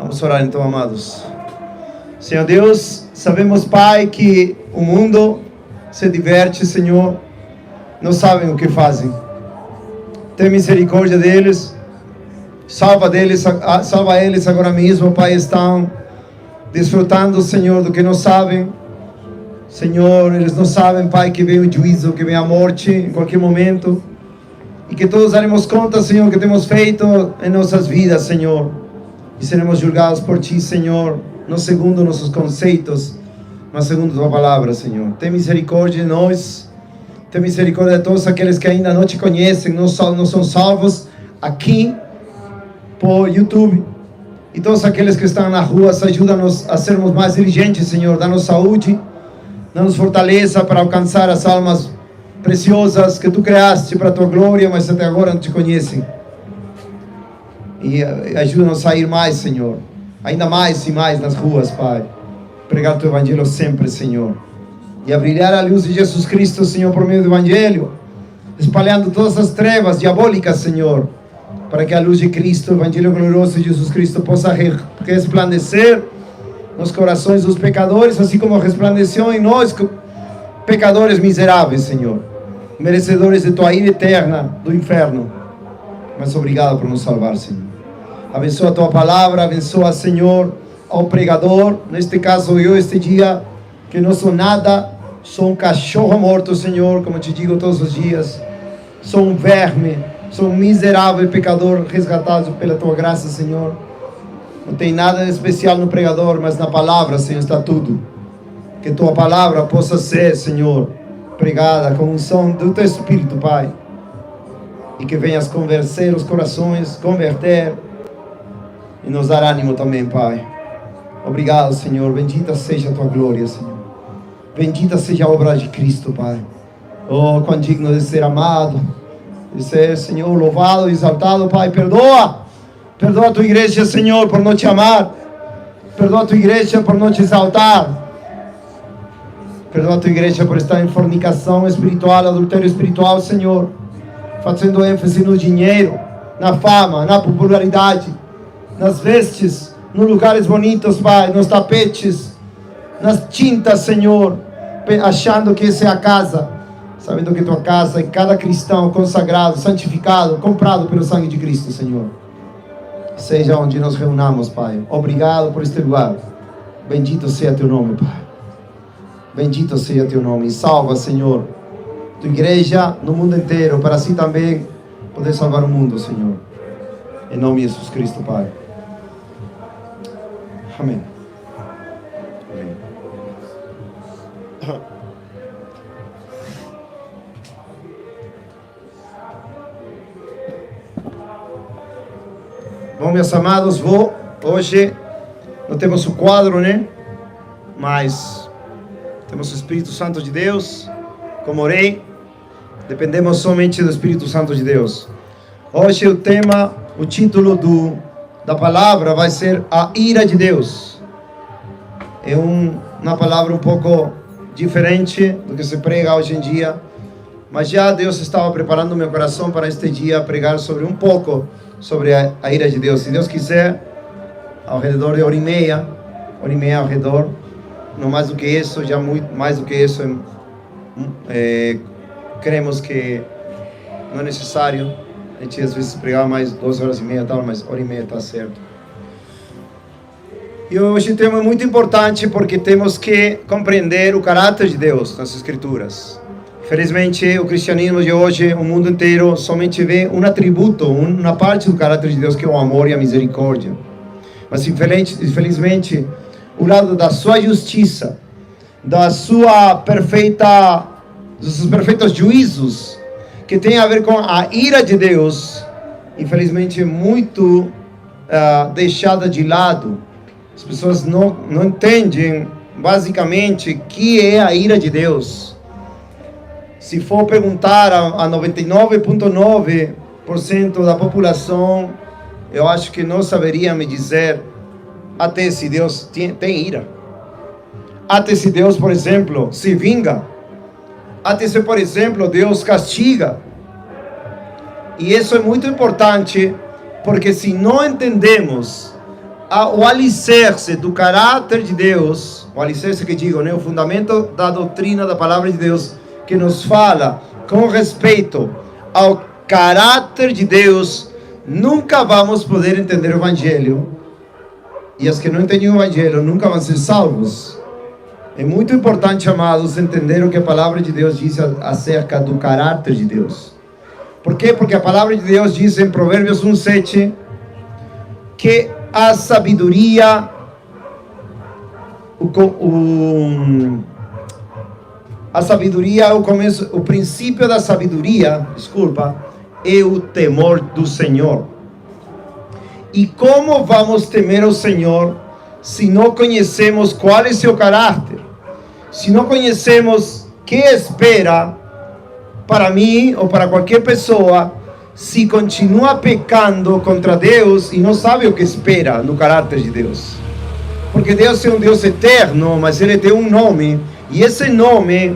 Vamos orar então, amados. Senhor Deus, sabemos, Pai, que o mundo se diverte, Senhor, não sabem o que fazem. Tem misericórdia deles, salva eles agora mesmo, Pai. Estão desfrutando, Senhor, do que não sabem. Senhor, eles não sabem, Pai, que vem o juízo, que vem a morte em qualquer momento. E que todos daremos conta, Senhor, que temos feito em nossas vidas, Senhor. E seremos julgados por Ti, Senhor, não segundo nossos conceitos, mas segundo Tua palavra, Senhor. Tem misericórdia de nós. Tem misericórdia de todos aqueles que ainda não Te conhecem, não são salvos aqui por YouTube. E todos aqueles que estão na rua, ajuda-nos a sermos mais diligentes, Senhor. Dá-nos saúde, dá-nos fortaleza para alcançar as almas preciosas que Tu criaste para a Tua glória, mas até agora não Te conhecem. E ajuda-nos a ir mais, Senhor, ainda mais e mais nas ruas, Pai. Pregar o Teu Evangelho sempre, Senhor. E a brilhar a luz de Jesus Cristo, Senhor, por meio do Evangelho, espalhando todas as trevas diabólicas, Senhor, para que a luz de Cristo, o Evangelho glorioso de Jesus Cristo, possa resplandecer nos corações dos pecadores, assim como resplandeceu em nós, pecadores miseráveis, Senhor, merecedores de Tua ira eterna do inferno. Mas obrigado por nos salvar, Senhor. Abençoa a Tua palavra, abençoa, Senhor, ao pregador, neste caso eu, este dia, que não sou nada, sou um cachorro morto, Senhor, como Te digo todos os dias, sou um verme, sou um miserável pecador resgatado pela Tua graça, Senhor. Não tem nada de especial no pregador, mas na palavra, Senhor, está tudo. Que Tua palavra possa ser, Senhor, pregada com unção do Teu Espírito, Pai. E que venhas converter os corações, converter e nos dar ânimo também, Pai. Obrigado, Senhor. Bendita seja a Tua glória, Senhor. Bendita seja a obra de Cristo, Pai. Oh, quão digno de ser amado, de ser, Senhor, louvado e exaltado, Pai. Perdoa a Tua igreja, Senhor, por não Te amar. Perdoa a Tua igreja por não Te exaltar. Perdoa a Tua igreja por estar em fornicação espiritual, adultério espiritual, Senhor, fazendo ênfase no dinheiro, na fama, na popularidade, nas vestes, nos lugares bonitos, Pai, nos tapetes, nas tintas, Senhor, achando que essa é a casa, sabendo que Tua casa é cada cristão consagrado, santificado, comprado pelo sangue de Cristo, Senhor. Seja onde nos reunamos, Pai. Obrigado por este lugar. Bendito seja Teu nome, Pai. Bendito seja Teu nome. E salva, Senhor, Tua igreja no mundo inteiro, para assim também poder salvar o mundo, Senhor. Em nome de Jesus Cristo, Pai. Amém. Amém. Bom, meus amados, hoje não temos o quadro, né? Mas temos o Espírito Santo de Deus. Como orei, dependemos somente do Espírito Santo de Deus. Hoje o título da palavra vai ser a ira de Deus. É uma palavra um pouco diferente do que se prega hoje em dia, mas já Deus estava preparando meu coração para este dia pregar sobre um pouco sobre a ira de Deus. Se Deus quiser, ao redor de hora e meia ao redor, não mais do que isso, já muito mais do que isso, cremos que não é necessário. A gente às vezes pregava mais 2 horas e meia, tal, mas hora e meia está certo. E hoje o tema é muito importante porque temos que compreender o caráter de Deus nas Escrituras. Infelizmente, o cristianismo de hoje, o mundo inteiro, somente vê um atributo, uma parte do caráter de Deus, que é o amor e a misericórdia. Mas infelizmente, o lado da sua justiça, dos seus perfeitos juízos, que tem a ver com a ira de Deus, infelizmente é muito deixada de lado. As pessoas não entendem basicamente o que é a ira de Deus. Se for perguntar a 99,9% da população, eu acho que não saberia me dizer até se Deus tem ira. Até se Deus, por exemplo, se vinga. Até se, por exemplo, Deus castiga. E isso é muito importante, porque se não entendemos o alicerce do caráter de Deus, o alicerce que digo, né, o fundamento da doutrina da palavra de Deus, que nos fala com respeito ao caráter de Deus, nunca vamos poder entender o Evangelho. E os que não entendem o Evangelho nunca vão ser salvos. É muito importante, amados, entender o que a palavra de Deus diz acerca do caráter de Deus. Por quê? Porque a palavra de Deus diz em Provérbios 1:7 que a sabedoria, a sabedoria, o princípio da sabedoria, é o temor do Senhor. E como vamos temer o Senhor se não conhecemos qual é seu caráter? Se não conhecemos o que espera para mim ou para qualquer pessoa, se continua pecando contra Deus e não sabe o que espera no caráter de Deus. Porque Deus é um Deus eterno, mas Ele tem um nome, e esse nome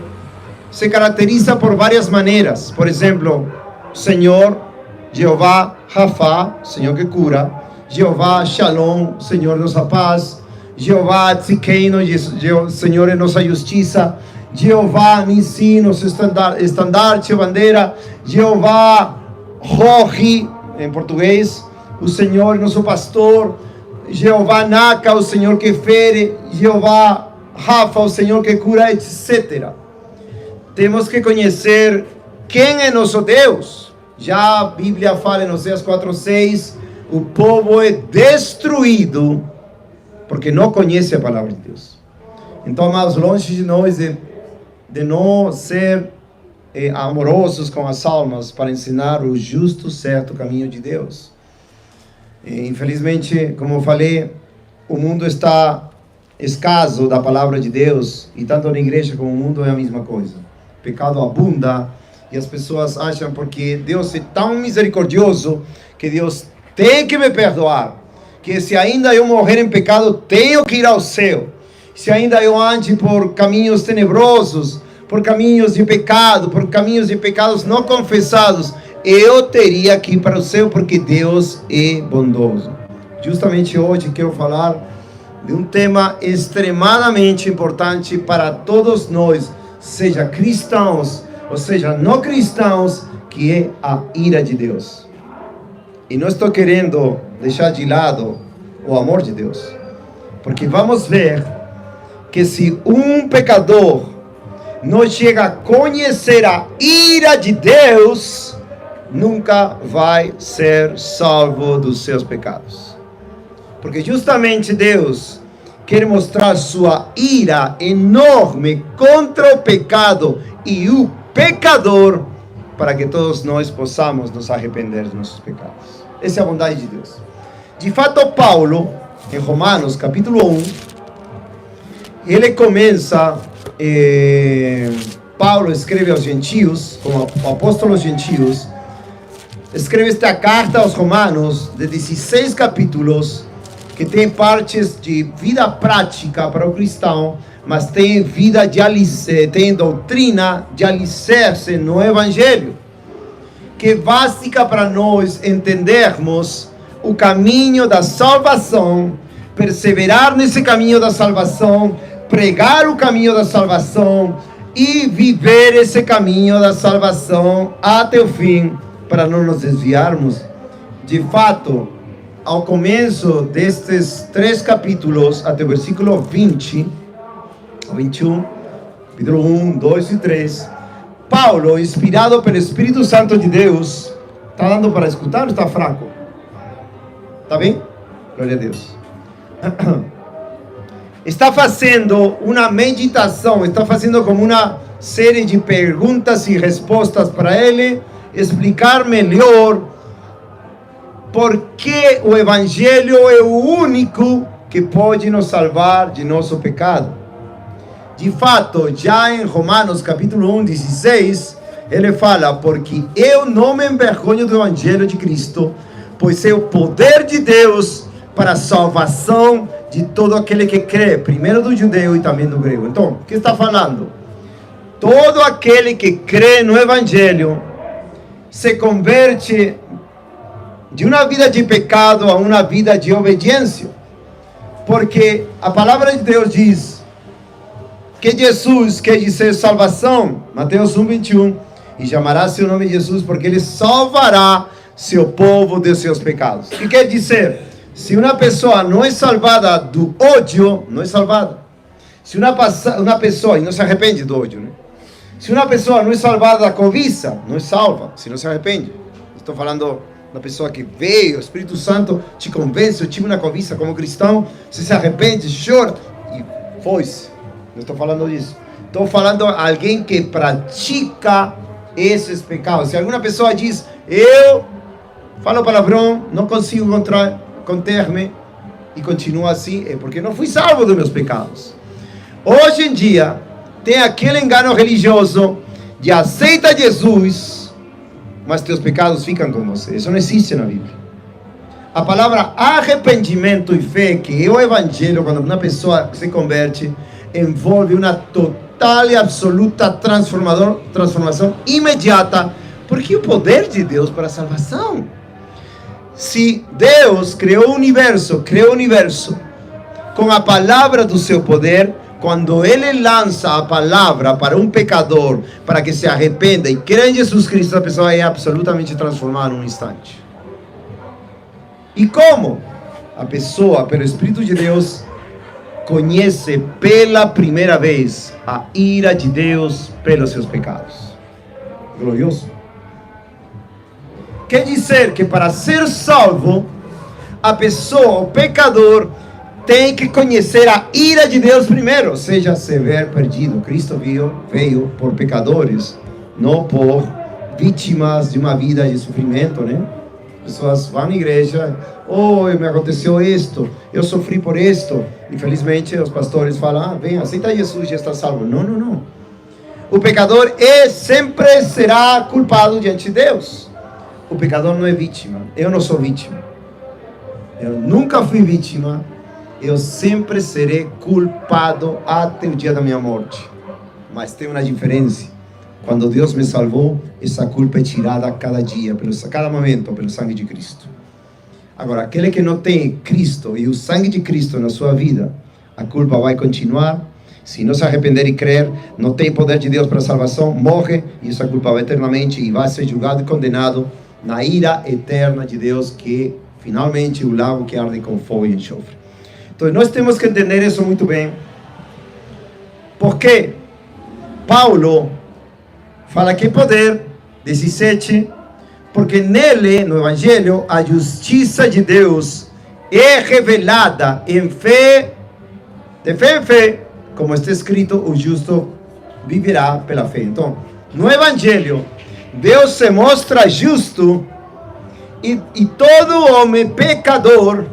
se caracteriza por várias maneiras. Por exemplo, Senhor, Jeová Rafa, Senhor que cura, Jeová Shalom, Senhor nossa paz, Jeová Tzikeino, Senhor é nossa justiça, Jeová Nissi, nosso estandarte, bandeira, Jeová Rohi, em português, o Senhor nosso pastor, Jeová Naka, o Senhor que fere, Jeová Rafa, o Senhor que cura, etc. Temos que conhecer quem é nosso Deus. Já a Bíblia fala em Oséias 4:6, o povo é destruído porque não conhece a palavra de Deus. Então, amados, longe de nós de não ser amorosos com as almas para ensinar o justo, certo caminho de Deus. Infelizmente, como eu falei, o mundo está escasso da palavra de Deus, e tanto na igreja como no mundo é a mesma coisa. O pecado abunda e as pessoas acham porque Deus é tão misericordioso que Deus tem que me perdoar, que se ainda eu morrer em pecado tenho que ir ao céu, se ainda eu ande por caminhos tenebrosos, por caminhos de pecado, por caminhos de pecados não confessados, eu teria que ir para o céu porque Deus é bondoso. Justamente hoje quero falar de um tema extremamente importante para todos nós, seja cristãos ou seja não cristãos, que é a ira de Deus. E não estou querendo deixar de lado o amor de Deus, porque vamos ver que se um pecador não chega a conhecer a ira de Deus, nunca vai ser salvo dos seus pecados. Porque justamente Deus quer mostrar sua ira enorme contra o pecado e o pecador, para que todos nós possamos nos arrepender dos nossos pecados. Essa é a bondade de Deus. De fato, Paulo, em Romanos capítulo 1, ele começa, Paulo escreve aos gentios, como o apóstolo aos gentios, escreve esta carta aos romanos de 16 capítulos, que tem partes de vida prática para o cristão, mas tem vida de alicerce, tem doutrina de alicerce no Evangelho, que é básica para nós entendermos o caminho da salvação, perseverar nesse caminho da salvação, pregar o caminho da salvação e viver esse caminho da salvação até o fim, para não nos desviarmos. De fato, ao começo destes 3 capítulos, até o versículo 20, 21, capítulo 1, 2 e 3, Paulo, inspirado pelo Espírito Santo de Deus, está dando para escutar ou está fraco? Está bem? Glória a Deus. Está fazendo uma meditação, está fazendo como uma série de perguntas e respostas para ele explicar melhor por que o Evangelho é o único que pode nos salvar de nosso pecado. De fato, já em Romanos capítulo 1, 16, ele fala: porque eu não me envergonho do Evangelho de Cristo, pois é o poder de Deus para a salvação de todo aquele que crê, primeiro do judeu e também do grego. Então, o que está falando? Todo aquele que crê no Evangelho se converte de uma vida de pecado a uma vida de obediência. Porque a palavra de Deus diz que Jesus quer dizer salvação, Mateus 1:21, e chamará seu nome Jesus, porque ele salvará seu povo de seus pecados. O que quer dizer? Se uma pessoa não é salvada do ódio, não é salvada. Se uma pessoa, e não se arrepende do ódio, né? Se uma pessoa não é salvada da cobiça, não é salva, se não se arrepende. Estou falando da pessoa que veio, o Espírito Santo te convence, eu tive uma cobiça como cristão, você se arrepende, chora, e foi-se. Não estou falando disso. Estou falando de alguém que pratica esses pecados. Se alguma pessoa diz, eu falo palavrão, não consigo conter-me, e continua assim, é porque não fui salvo dos meus pecados. Hoje em dia, tem aquele engano religioso de aceita Jesus, mas teus pecados ficam com você. Isso não existe na Bíblia. A palavra arrependimento e fé, que é o evangelho, quando uma pessoa se converte, envolve uma total e absoluta transformação imediata, porque o poder de Deus para a salvação. Se Deus criou o universo com a palavra do seu poder, quando Ele lança a palavra para um pecador, para que se arrependa e creia em Jesus Cristo, a pessoa é absolutamente transformada num instante. E como? A pessoa, pelo Espírito de Deus, conhece pela primeira vez a ira de Deus pelos seus pecados. Glorioso. Quer dizer que para ser salvo, a pessoa, o pecador, tem que conhecer a ira de Deus primeiro, ou seja, se ver perdido. Cristo veio por pecadores, não por vítimas de uma vida de sofrimento, né? Pessoas vão à igreja, me aconteceu isto, eu sofri por isto. Infelizmente, os pastores falam, vem, aceita Jesus, já está salvo. Não. O pecador sempre será culpado diante de Deus. O pecador não é vítima. Eu não sou vítima. Eu nunca fui vítima. Eu sempre serei culpado até o dia da minha morte. Mas tem uma diferença. Quando Deus me salvou, essa culpa é tirada a cada dia, a cada momento, pelo sangue de Cristo. Agora, aquele que não tem Cristo e o sangue de Cristo na sua vida, a culpa vai continuar. Se não se arrepender e crer, não tem poder de Deus para a salvação, morre, e essa culpa vai eternamente e vai ser julgado e condenado na ira eterna de Deus, que finalmente o lago que arde com fogo e enxofre. Então nós temos que entender isso muito bem. Porque Paulo fala que poder, 17, porque nele, no Evangelho, a justiça de Deus é revelada em fé, de fé em fé, como está escrito, o justo viverá pela fé. Então, no Evangelho, Deus se mostra justo e todo homem pecador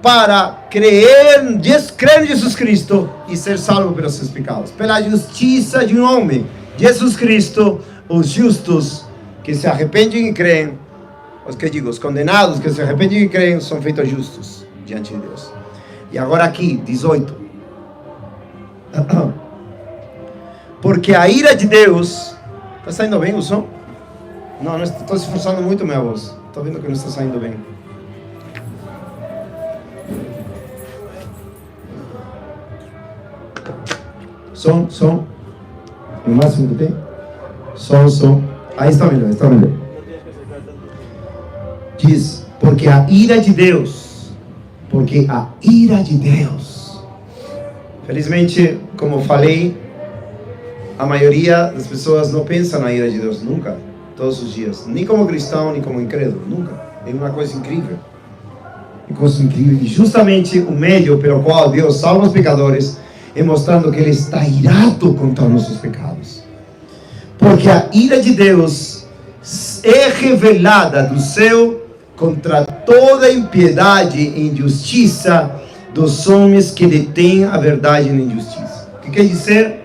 para crer em Jesus Cristo e ser salvo pelos seus pecados. Pela justiça de um homem, Jesus Cristo, os justos que se arrependem e creem, os condenados que se arrependem e creem, são feitos justos diante de Deus. E agora aqui, 18. Porque a ira de Deus... Está saindo bem o som? Não estou se esforçando muito minha voz. Estou vendo que não está saindo bem. Som. No máximo que tem. Som. Aí está melhor. Diz, porque a ira de Deus. Felizmente, como falei, a maioria das pessoas não pensa na ira de Deus, nunca, todos os dias. Nem como cristão, nem como incrédulo, nunca. É uma coisa incrível. E justamente o meio pelo qual Deus salva os pecadores é mostrando que Ele está irado contra nossos pecados. Porque a ira de Deus é revelada do céu contra toda impiedade e injustiça dos homens que detêm a verdade na injustiça. O que quer dizer?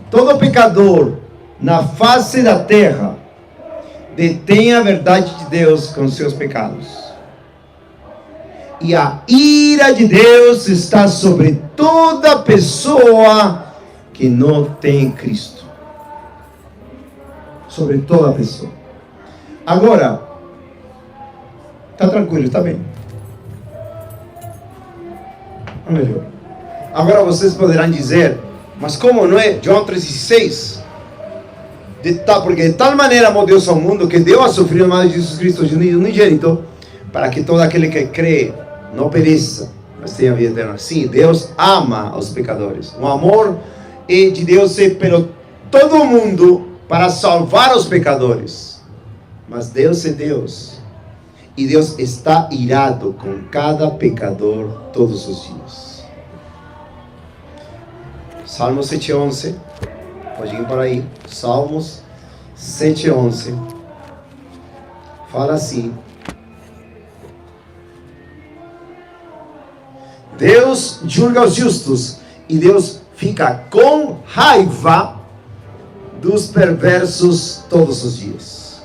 Todo pecador na face da terra detém a verdade de Deus com seus pecados. E a ira de Deus está sobre toda pessoa que não tem Cristo. Sobre toda pessoa. Agora, está tranquilo, está bem. a melhor. Agora vocês poderão dizer, mas como não é João 3,16? Porque de tal maneira amou Deus ao mundo que deu a sofrer o mal de Jesus Cristo unigênito, para que todo aquele que crê não pereça, mas tenha vida eterna. Sim, Deus ama os pecadores. O amor de Deus é pelo todo mundo para salvar os pecadores. Mas Deus é Deus. E Deus está irado com cada pecador todos os dias. Salmo 7:11. Pode ir para aí. Salmos 7:11. Fala assim: Deus julga os justos e Deus fica com raiva dos perversos todos os dias.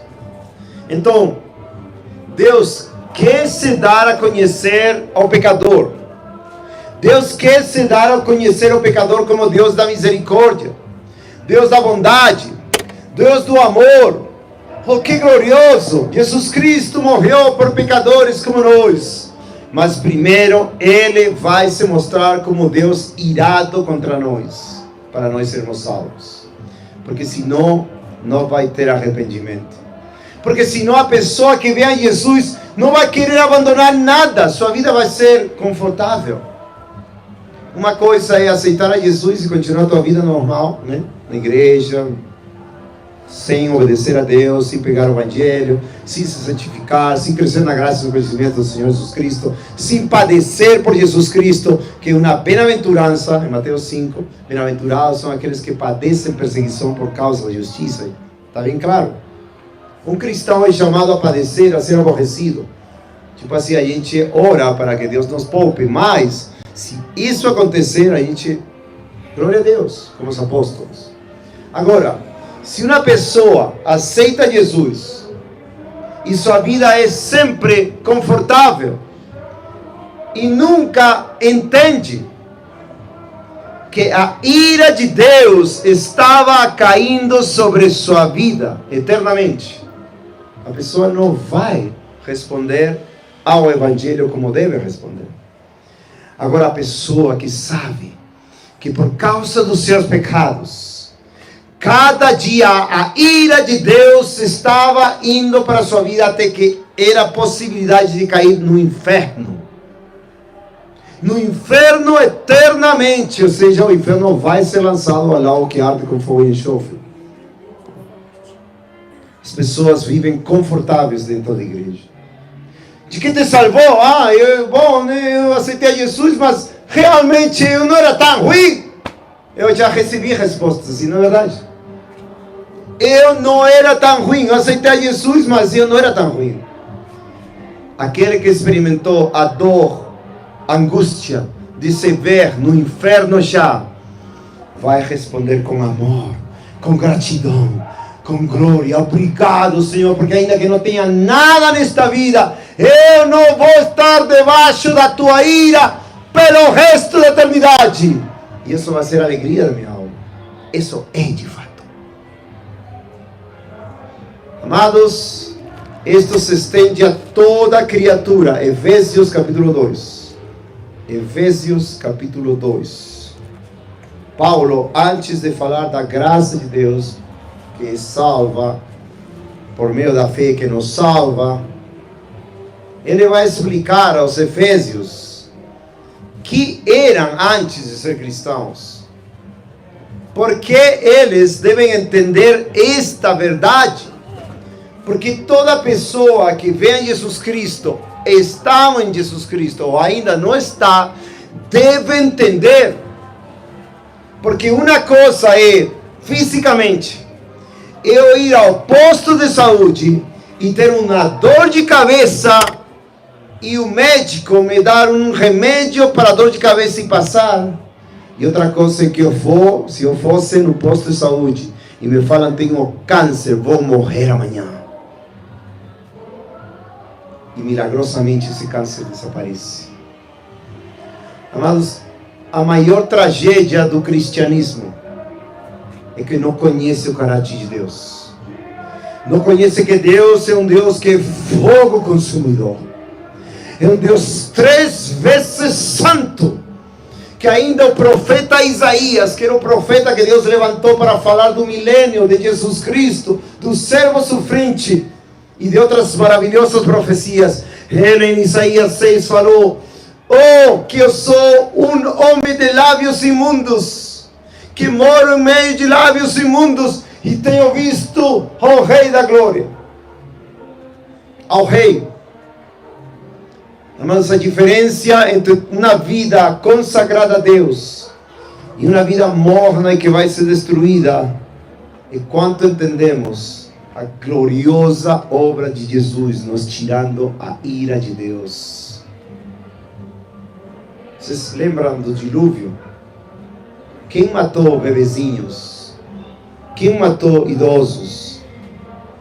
Então, Deus quer se dar a conhecer ao pecador. Deus quer se dar a conhecer ao pecador como Deus da misericórdia, Deus da bondade, Deus do amor. Oh, que glorioso! Jesus Cristo morreu por pecadores como nós. Mas primeiro Ele vai se mostrar como Deus irado contra nós, para nós sermos salvos. Porque senão não vai ter arrependimento. Porque senão a pessoa que vê a Jesus não vai querer abandonar nada. Sua vida vai ser confortável. Uma coisa é aceitar a Jesus e continuar a tua vida normal, né? Na igreja, sem obedecer a Deus, sem pegar o Evangelho, sem se santificar, sem crescer na graça e no conhecimento do Senhor Jesus Cristo, sem padecer por Jesus Cristo, que é uma bem-aventurança, em Mateus 5, bem-aventurados são aqueles que padecem perseguição por causa da justiça. Está bem claro? Um cristão é chamado a padecer, a ser aborrecido. Tipo assim, a gente ora para que Deus nos poupe, mas se isso acontecer, a gente, glória a Deus, como os apóstolos. Agora, se uma pessoa aceita Jesus e sua vida é sempre confortável e nunca entende que a ira de Deus estava caindo sobre sua vida eternamente, a pessoa não vai responder ao Evangelho como deve responder. Agora, a pessoa que sabe que por causa dos seus pecados, cada dia a ira de Deus estava indo para a sua vida até que era a possibilidade de cair no inferno. No inferno eternamente, ou seja, o inferno vai ser lançado ao lago que arde com fogo e enxofre. As pessoas vivem confortáveis dentro da igreja. De que te salvou? Eu aceitei a Jesus, mas realmente eu não era tão ruim. Eu já recebi respostas assim, não é verdade? Eu não era tão ruim, eu aceitei a Jesus, mas eu não era tão ruim. Aquele que experimentou a dor, a angústia de se ver no inferno já, vai responder com amor, com gratidão, com glória. Obrigado, Senhor, porque ainda que não tenha nada nesta vida, eu não vou estar debaixo da tua ira pelo resto da eternidade. E isso vai ser a alegria da minha alma. Isso é de fato. Amados, isto se estende a toda criatura. Efésios capítulo 2. Efésios capítulo 2. Paulo, antes de falar da graça de Deus, que salva, por meio da fé que nos salva, ele vai explicar aos efésios que eram antes de ser cristãos. Porque eles devem entender esta verdade. Porque toda pessoa que vê em Jesus Cristo, está em Jesus Cristo ou ainda não está, deve entender. Porque uma coisa é fisicamente eu ir ao posto de saúde e ter uma dor de cabeça e o médico me dar um remédio para a dor de cabeça e passar. E outra coisa é que se eu fosse no posto de saúde e me falam tenho câncer, vou morrer amanhã. E milagrosamente esse câncer desaparece. Amados, a maior tragédia do cristianismo é que não conhece o caráter de Deus. Não conhece que Deus é um Deus que é fogo consumidor. É um Deus 3 vezes santo. que ainda o profeta Isaías, que era o profeta que Deus levantou para falar do milênio de Jesus Cristo, do servo sofrente e de outras maravilhosas profecias, ele em Isaías 6 falou: oh, que eu sou um homem de lábios imundos, que moro em meio de lábios imundos, e tenho visto ao Rei da Glória. Ao Rei. Mas a diferença entre uma vida consagrada a Deus e uma vida morna e que vai ser destruída é quanto entendemos a gloriosa obra de Jesus nos tirando a ira de Deus. Vocês lembram do dilúvio? Quem matou bebezinhos? Quem matou idosos?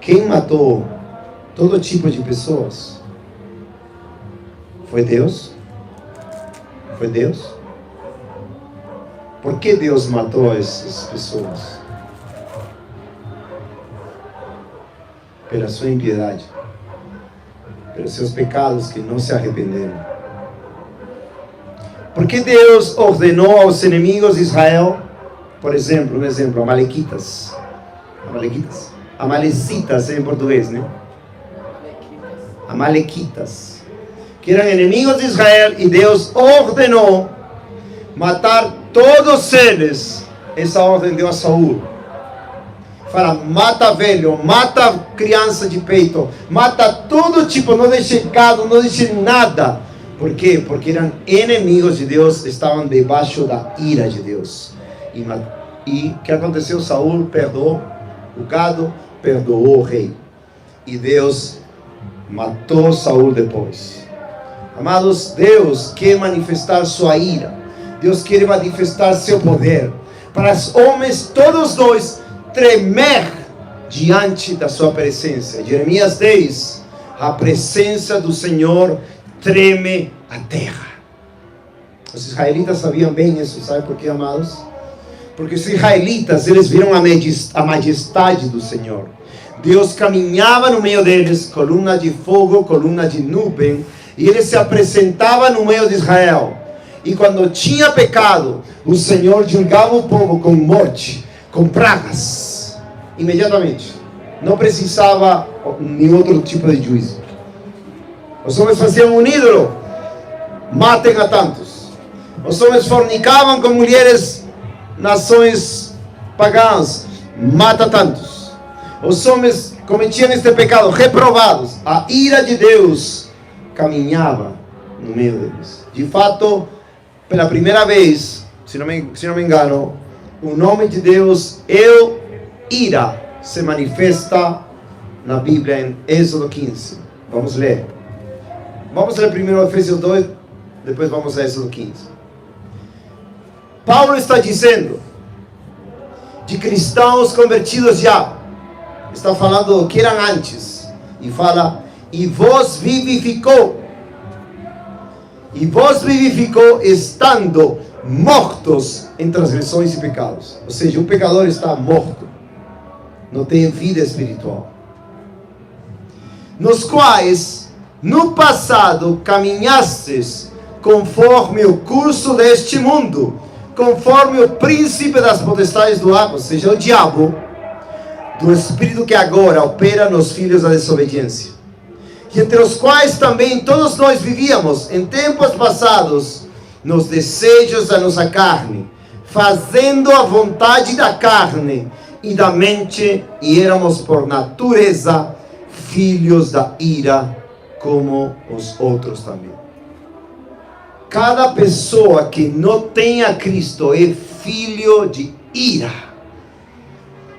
Quem matou todo tipo de pessoas? Foi Deus? Foi Deus? Por que Deus matou essas pessoas? Pela sua impiedade, pelos seus pecados que não se arrependeram. Por que Deus ordenou aos inimigos de Israel, por exemplo, Amalequitas, Amalecitas em português, né? Amalequitas, que eram inimigos de Israel, e Deus ordenou matar todos eles. Essa ordem deu a Saul. Fala: mata velho, mata criança de peito, mata todo tipo, não deixe gado, não deixe nada. Por quê? Porque eram inimigos de Deus, estavam debaixo da ira de Deus. E o que aconteceu? Saul perdoou o gado, perdoou o rei, e Deus matou Saul depois. Amados, Deus quer manifestar sua ira, Deus quer manifestar seu poder, para os homens, todos nós, tremer diante da sua presença. Jeremias 10, a presença do Senhor treme a terra. Os israelitas sabiam bem isso, sabe por quê, amados? Porque os israelitas, eles viram a majestade do Senhor. Deus caminhava no meio deles, coluna de fogo, coluna de nuvem, e ele se apresentava no meio de Israel. E quando tinha pecado, o Senhor julgava o povo com morte, com pragas, imediatamente. Não precisava nenhum outro tipo de juízo. Os homens faziam um ídolo, matem a tantos. Os homens fornicavam com mulheres, nações pagãs, mata tantos. Os homens cometiam este pecado, reprovados. A ira de Deus caminhava no meio deles. De fato, pela primeira vez, se não me engano, o nome de Deus, El Ira, se manifesta na Bíblia em Êxodo 15. Vamos ler. Vamos ler primeiro Efésios 2, depois vamos a Êxodo 15. Paulo está dizendo de cristãos convertidos já. Está falando do que eram antes. E fala: e vos vivificou. E vos vivificou estando mortos em transgressões e pecados. Ou seja, o pecador está morto, não tem vida espiritual. Nos quais, no passado, caminhastes conforme o curso deste mundo, conforme o príncipe das potestades do ar, ou seja, o diabo, do espírito que agora opera nos filhos da desobediência, e entre os quais também todos nós vivíamos em tempos passados, nos desejos da nossa carne, fazendo a vontade da carne e da mente, e éramos por natureza filhos da ira, como os outros também. Cada pessoa que não tem a Cristo é filho de ira.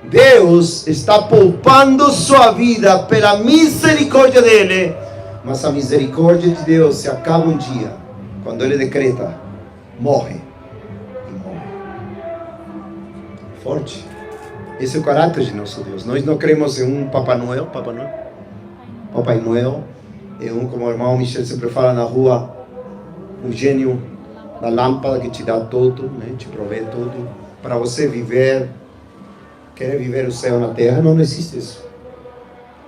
Deus está poupando sua vida pela misericórdia dele, mas a misericórdia de Deus se acaba um dia, quando ele decreta: morre. E morre. Forte. Esse é o caráter de nosso Deus. Nós não cremos em um Papai Noel. Papai Noel é um, como o irmão Michel sempre fala na rua, um gênio da lâmpada que te dá tudo, né? Te provê tudo para você viver. Querer viver o céu na terra, não existe isso.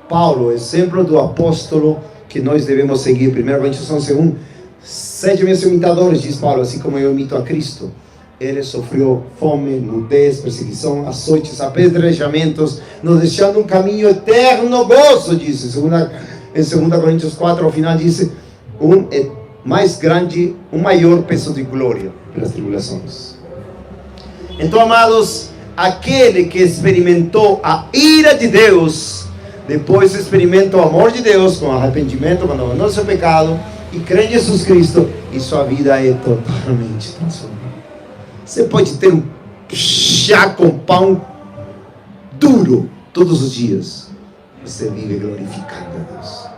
Paulo, exemplo do apóstolo que nós devemos seguir, 1 Coríntios 11:1, Sejam meus imitadores, diz Paulo, assim como eu imito a Cristo. Ele sofreu fome, nudez, perseguição, açoites, apedrejamentos, nos deixando um caminho eterno gozo, diz em 2 Coríntios 4, ao final diz, mais grande, maior peso de glória pelas tribulações. Então, amados, aquele que experimentou a ira de Deus, depois experimenta o amor de Deus com arrependimento, quando abandonou seu pecado e crê em Jesus Cristo, e sua vida é totalmente transformada. Você pode ter um chá com pão duro todos os dias, você vive glorificando a Deus,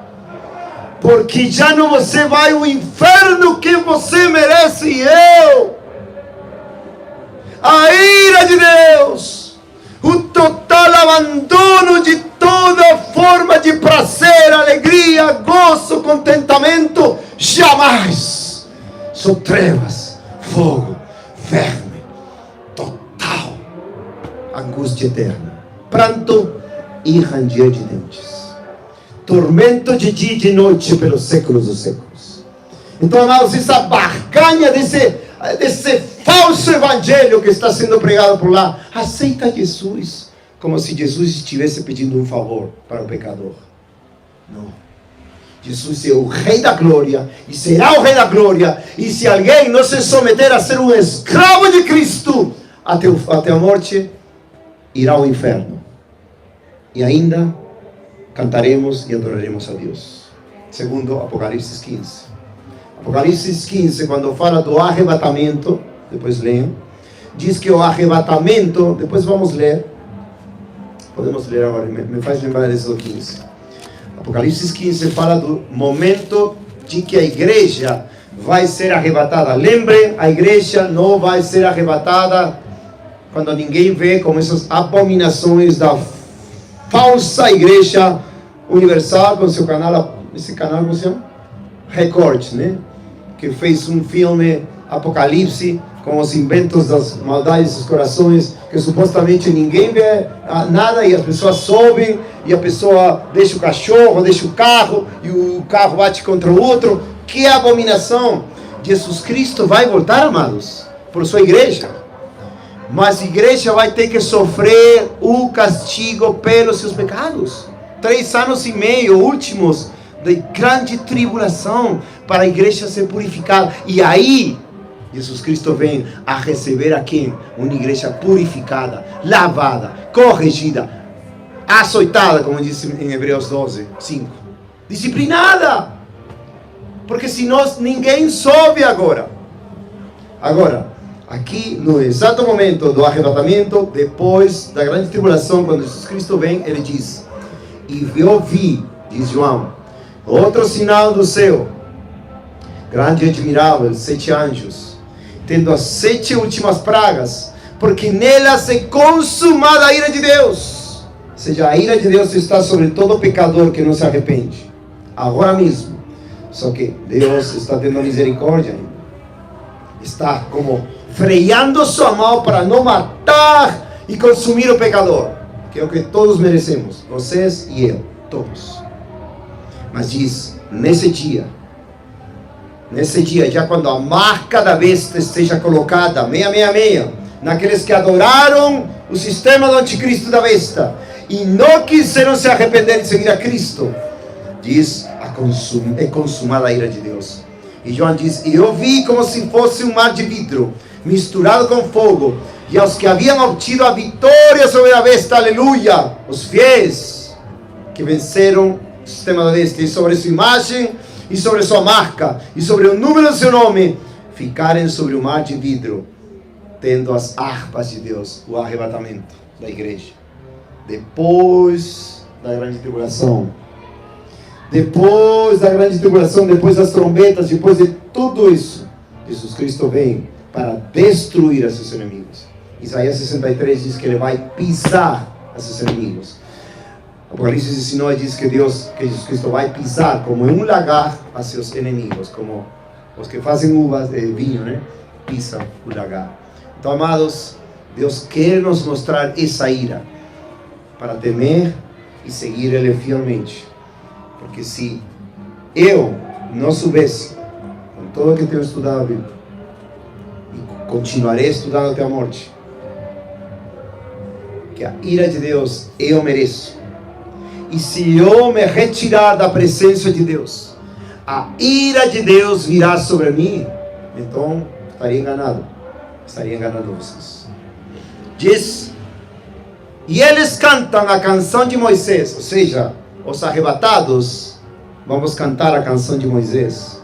porque já não você vai ao inferno que você merece e eu. A ira de Deus, o total abandono de toda forma de prazer, alegria, gozo, contentamento, jamais. São trevas, fogo, verme, total, angústia eterna, pranto e ranger de dentes, tormento de dia e de noite pelos séculos dos séculos. Então, amados, essa barganha desse falso evangelho que está sendo pregado por lá, aceita Jesus como se Jesus estivesse pedindo um favor para o pecador. Não. Jesus é o Rei da Glória e será o Rei da Glória, e se alguém não se submeter a ser um escravo de Cristo até a morte, irá ao inferno. E ainda cantaremos e adoraremos a Deus. Segundo Apocalipse 15. Apocalipse 15, quando fala do arrebatamento, depois leiam, diz que o arrebatamento, depois vamos ler, podemos ler agora, me faz lembrar desse do 15. Apocalipse 15 fala do momento de que a igreja vai ser arrebatada. Lembre, a igreja não vai ser arrebatada quando ninguém vê como essas abominações da falsa igreja universal, com seu canal, esse canal, como se chama? Record, né? Que fez um filme Apocalipse com os inventos das maldades dos corações, que supostamente ninguém vê nada e as pessoas sobem e a pessoa deixa o cachorro, deixa o carro e o carro bate contra o outro. Que abominação! Jesus Cristo vai voltar, amados, por sua igreja, mas a igreja vai ter que sofrer o castigo pelos seus pecados. 3 anos e meio últimos de grande tribulação para a igreja ser purificada, e aí Jesus Cristo vem a receber a quem? Uma igreja purificada, lavada, corrigida, açoitada, como diz em Hebreus 12, 5. Disciplinada. Porque senão ninguém sobe agora. Agora, aqui no exato momento do arrebatamento, depois da grande tribulação, quando Jesus Cristo vem, ele diz: e eu vi, diz João, outro sinal do céu, grande e admirável, 7 anjos, tendo as 7 últimas pragas, porque nelas é consumada a ira de Deus. Ou seja, a ira de Deus está sobre todo pecador que não se arrepende, agora mesmo. Só que Deus está tendo misericórdia, está como freando sua mão para não matar e consumir o pecador, que é o que todos merecemos, vocês e eu, todos. Mas diz, nesse dia, já quando a marca da besta esteja colocada, 666, naqueles que adoraram o sistema do anticristo da besta e não quiseram se arrepender e seguir a Cristo, diz, é consumada a ira de Deus. E João diz, e eu vi como se fosse um mar de vidro, misturado com fogo, e aos que haviam obtido a vitória sobre a besta, aleluia, os fiéis que venceram o sistema da besta, e sobre sua imagem, e sobre sua marca, e sobre o número do seu nome, ficarem sobre o mar de vidro, tendo as harpas de Deus, o arrebatamento da igreja. Depois da grande tribulação, depois das trombetas, depois de tudo isso, Jesus Cristo vem para destruir os seus inimigos. Isaías 63 diz que ele vai pisar os seus inimigos. Apocalipse 19 diz que Jesus Cristo vai pisar como um lagar a seus inimigos, como os que fazem uvas de vinho, né? Pisam o lagar. Então, amados, Deus quer nos mostrar essa ira para temer e seguir Ele fielmente. Porque se eu não soubesse, com todo que tenho estudado a Bíblia, e continuarei estudando até a morte, que a ira de Deus eu mereço. E se eu me retirar da presença de Deus, a ira de Deus virá sobre mim. Então estaria enganado vocês. Diz: e eles cantam a canção de Moisés, ou seja, os arrebatados, vamos cantar a canção de Moisés,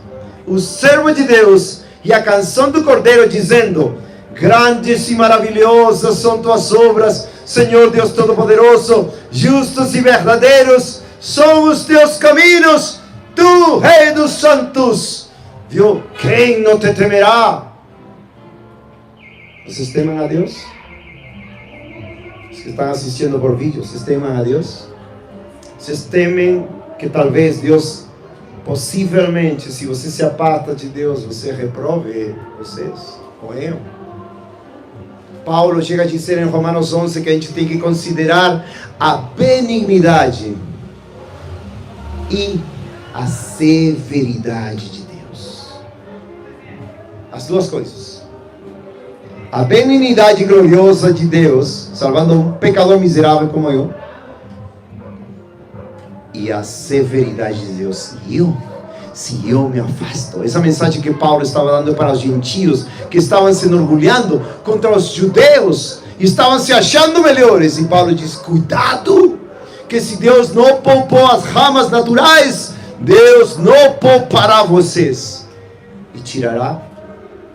o servo de Deus, e a canção do Cordeiro, dizendo: grandes e maravilhosas são tuas obras, Senhor Deus Todo-Poderoso, justos e verdadeiros são os teus caminhos, tu, Rei dos Santos. Viu? Quem não te temerá? Vocês temem a Deus? Os que estão assistindo por vídeo, vocês temem a Deus? Vocês temem que talvez Deus, possivelmente, se você se aparta de Deus, você reprove vocês, ou eu? Paulo chega a dizer em Romanos 11 que a gente tem que considerar a benignidade e a severidade de Deus. As duas coisas. A benignidade gloriosa de Deus, salvando um pecador miserável como eu, e a severidade de Deus. Se eu me afasto. Essa mensagem que Paulo estava dando para os gentios, que estavam se enorgulhando contra os judeus, estavam se achando melhores. E Paulo diz: cuidado, que se Deus não poupou as ramas naturais, Deus não poupará vocês. E tirará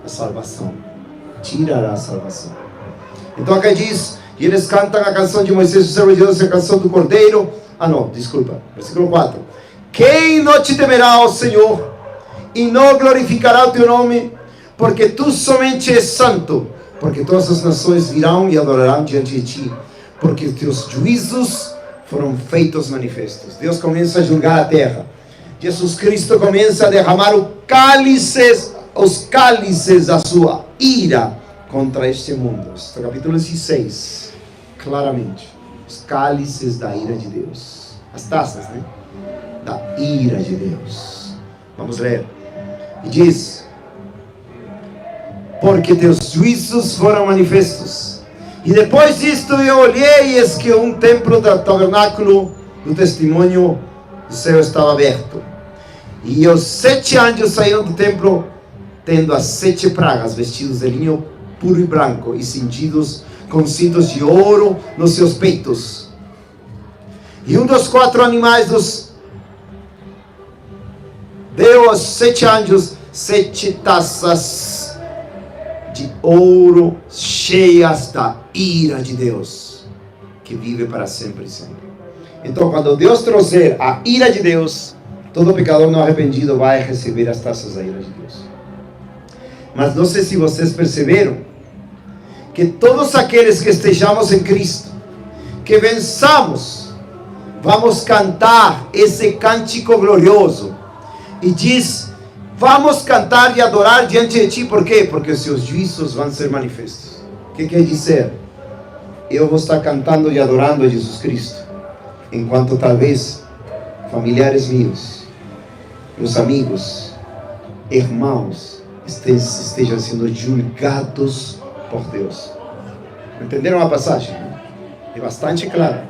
a salvação. Tirará a salvação. Então aqui diz: e eles cantam a canção de Moisés, o servo de Deus, a canção do Cordeiro. Versículo 4. Quem não te temerá, ó Senhor, e não glorificará o teu nome, porque tu somente és santo, porque todas as nações virão e adorarão diante de ti, porque teus juízos foram feitos manifestos. Deus começa a julgar a terra. Jesus Cristo começa a derramar os cálices da sua ira contra este mundo. Este capítulo 16, claramente, os cálices da ira de Deus, as taças, né? Da ira de Deus. Vamos ler. E diz: porque teus juízos foram manifestos. E depois disto eu olhei, e eis que um templo do tabernáculo do testemunho do céu estava aberto. E os 7 anjos saíram do templo, tendo as 7 pragas, vestidos de linho puro e branco, e cingidos com cintos de ouro nos seus peitos. E um dos 4 animais deu aos 7 anjos 7 taças de ouro cheias da ira de Deus, que vive para sempre e sempre. Então, quando Deus trouxer a ira de Deus, todo pecador não arrependido vai receber as taças da ira de Deus. Mas não sei se vocês perceberam que todos aqueles que estejamos em Cristo, que vençamos, vamos cantar esse cântico glorioso. E diz: vamos cantar e adorar diante de ti. Por quê? Porque os seus juízos vão ser manifestos. O que quer dizer? Eu vou estar cantando e adorando a Jesus Cristo, enquanto talvez familiares meus amigos, irmãos, estejam sendo julgados por Deus. Entenderam a passagem? É bastante clara.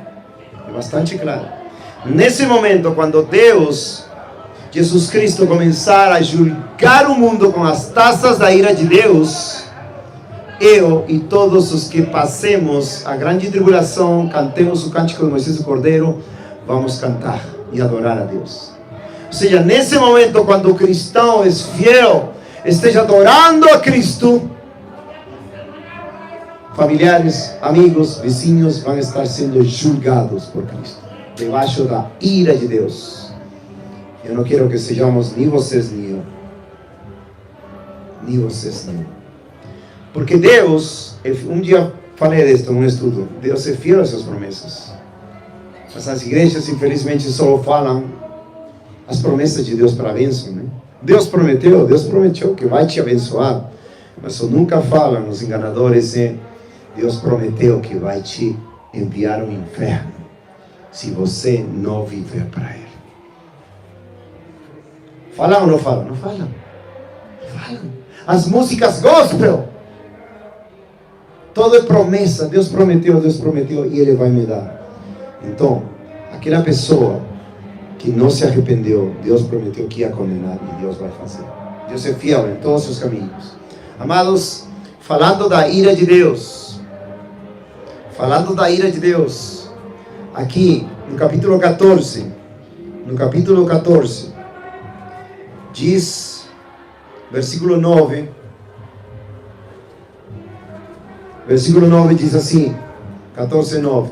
Nesse momento, quando Jesus Cristo começar a julgar o mundo com as taças da ira de Deus, eu e todos os que passemos a grande tribulação, cantemos o cântico de Moisés do Cordeiro, vamos cantar e adorar a Deus. Ou seja, nesse momento, quando o cristão é fiel, esteja adorando a Cristo, familiares, amigos, vizinhos vão estar sendo julgados por Cristo, debaixo da ira de Deus. Eu não quero que sejamos nem vocês nem eu. Nem vocês nem eu. Porque Deus, um dia falei disso num estudo, Deus é fiel às suas promessas. Mas as igrejas, infelizmente, só falam as promessas de Deus para a bênção, né? Deus prometeu que vai te abençoar. Mas só nunca falam os enganadores, Deus prometeu que vai te enviar ao inferno se você não viver para Ele. Falam ou não falam? Não falam. As músicas gospel. Todo é promessa. Deus prometeu e Ele vai me dar. Então, aquela pessoa que não se arrependeu, Deus prometeu que ia condenar e Deus vai fazer. Deus é fiel em todos os seus caminhos. Amados, falando da ira de Deus. Aqui no capítulo 14. Diz, versículo 9. Versículo 9 diz assim, 14:9.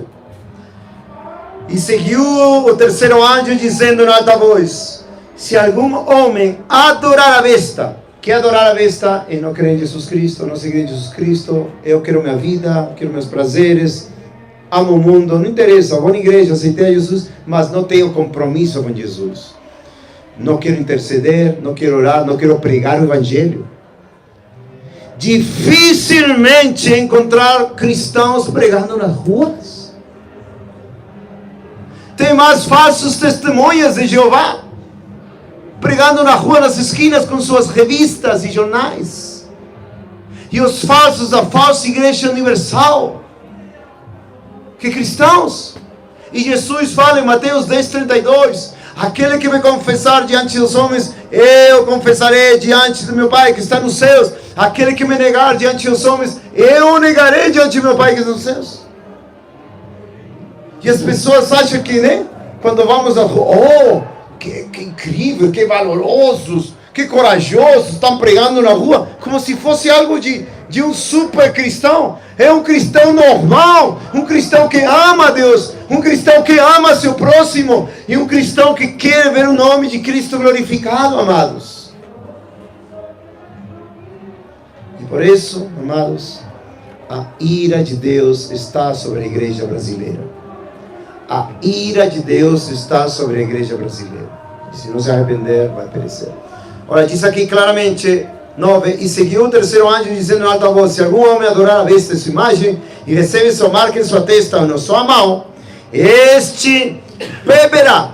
E seguiu o terceiro anjo dizendo em alta voz: se algum homem adorar a besta. Que adorar a besta é não crer em Jesus Cristo, não seguir em Jesus Cristo. Eu quero minha vida, quero meus prazeres, amo o mundo, não interessa, vou na igreja, aceitei a Jesus, mas não tenho compromisso com Jesus. Não quero interceder, não quero orar, não quero pregar o Evangelho. Dificilmente encontrar cristãos pregando nas ruas. Tem mais falsos testemunhas de Jeová pregando na rua, nas esquinas, com suas revistas e jornais. E os falsos da falsa igreja universal, que cristãos. E Jesus fala em Mateus 10:32, aquele que me confessar diante dos homens, eu confessarei diante do meu Pai que está nos céus. Aquele que me negar diante dos homens, eu negarei diante do meu Pai que está nos céus. E as pessoas acham que, né? Quando vamos a rua, que incrível, que valorosos, que corajosos, estão pregando na rua, como se fosse algo de um super cristão. É um cristão normal, um cristão que ama a Deus, um cristão que ama seu próximo, e um cristão que quer ver o nome de Cristo glorificado, amados. E por isso, amados, a ira de Deus está sobre a igreja brasileira. A ira de Deus está sobre a igreja brasileira. E se não se arrepender, vai perecer. Olha, diz aqui claramente, 9. E seguiu o terceiro anjo dizendo em alta voz: se algum homem adorar a besta sua imagem e recebe sua marca em sua testa ou na sua mão, este beberá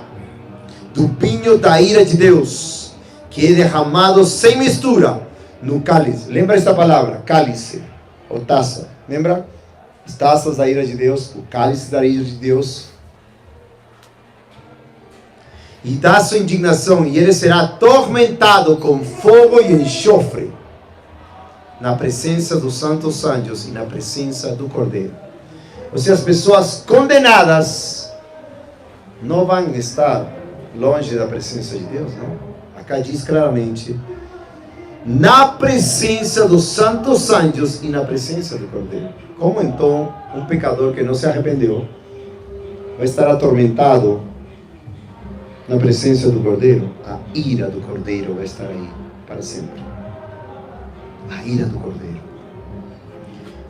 do vinho da ira de Deus, que é derramado sem mistura no cálice. Lembra esta palavra? Cálice ou taça. Lembra? As taças da ira de Deus, o cálice da ira de Deus. E da sua indignação, e ele será atormentado com fogo e enxofre, na presença dos santos anjos e na presença do Cordeiro. Ou seja, as pessoas condenadas não vão estar longe da presença de Deus, não. Acá diz claramente, na presença dos santos anjos e na presença do Cordeiro. Como então um pecador que não se arrependeu vai estar atormentado na presença do Cordeiro? A ira do Cordeiro vai estar aí para sempre. A ira do Cordeiro.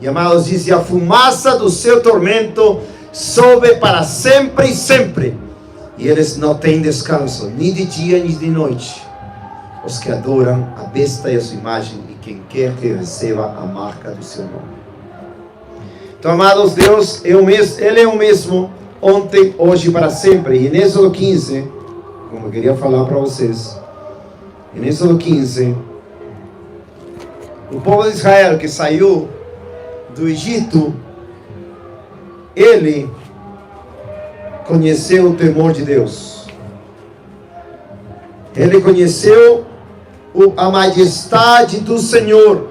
E amados, diz: e a fumaça do seu tormento sobe para sempre e sempre. E eles não têm descanso, nem de dia nem de noite. Os que adoram a besta e a sua imagem, e quem quer que receba a marca do seu nome. Então, amados, Deus é o mesmo, Ele é o mesmo ontem, hoje e para sempre. E em Êxodo 15, como eu queria falar para vocês, em Êxodo 15, o povo de Israel que saiu do Egito, ele conheceu o temor de Deus. Ele conheceu a majestade do Senhor.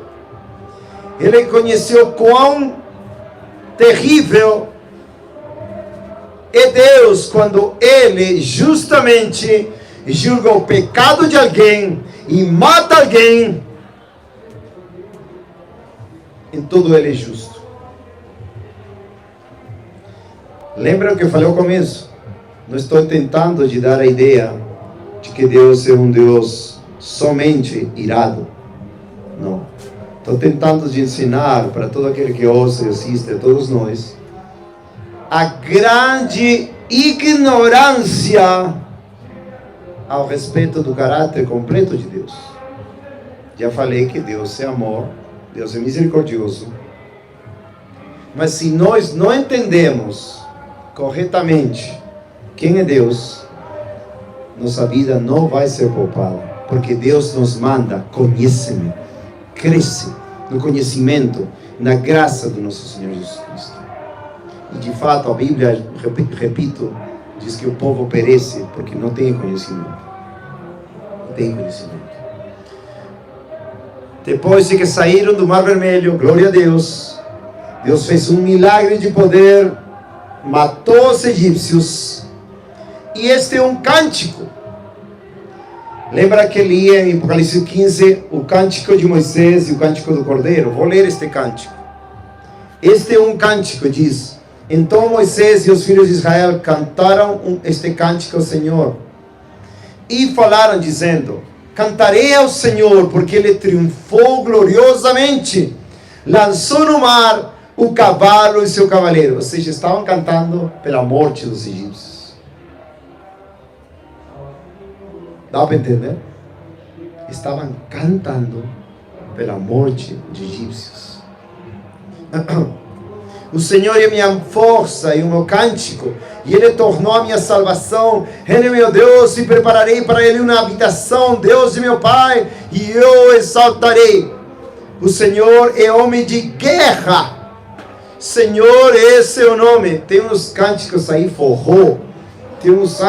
Ele conheceu quão terrível é Deus quando Ele justamente julga o pecado de alguém e mata alguém. Em tudo Ele é justo. Lembra o que eu falei ao começo? Não estou tentando te dar a ideia de que Deus é um Deus somente irado. Não. Estou tentando te ensinar para todo aquele que ouça e assiste, a todos nós, a grande ignorância ao respeito do caráter completo de Deus. Já falei que Deus é amor, Deus é misericordioso. Mas se nós não entendemos corretamente quem é Deus, nossa vida não vai ser poupada. porque Deus nos manda: conhece-me, cresce no conhecimento, na graça do nosso Senhor Jesus Cristo. E de fato a Bíblia, repito, diz que o povo perece porque não tem conhecimento. Não tem conhecimento. Depois de que saíram do Mar Vermelho, glória a Deus, Deus fez um milagre de poder, matou os egípcios. E este é um cântico. Lembra que lia em Apocalipse 15 o cântico de Moisés e o cântico do Cordeiro? Vou ler este cântico. Este é um cântico, diz: então Moisés e os filhos de Israel cantaram este cântico ao Senhor e falaram dizendo: cantarei ao Senhor, porque Ele triunfou gloriosamente, lançou no mar o cavalo e seu cavaleiro. Ou seja, estavam cantando pela morte dos egípcios. Dá para entender? Estavam cantando pela morte de egípcios. O Senhor é minha força e o meu cântico, e Ele tornou a minha salvação. Ele é meu Deus, e prepararei para Ele uma habitação. Deus de meu Pai, e eu exaltarei. O Senhor é homem de guerra. Senhor, esse é o nome. Tem uns cânticos aí, forró. Tem uns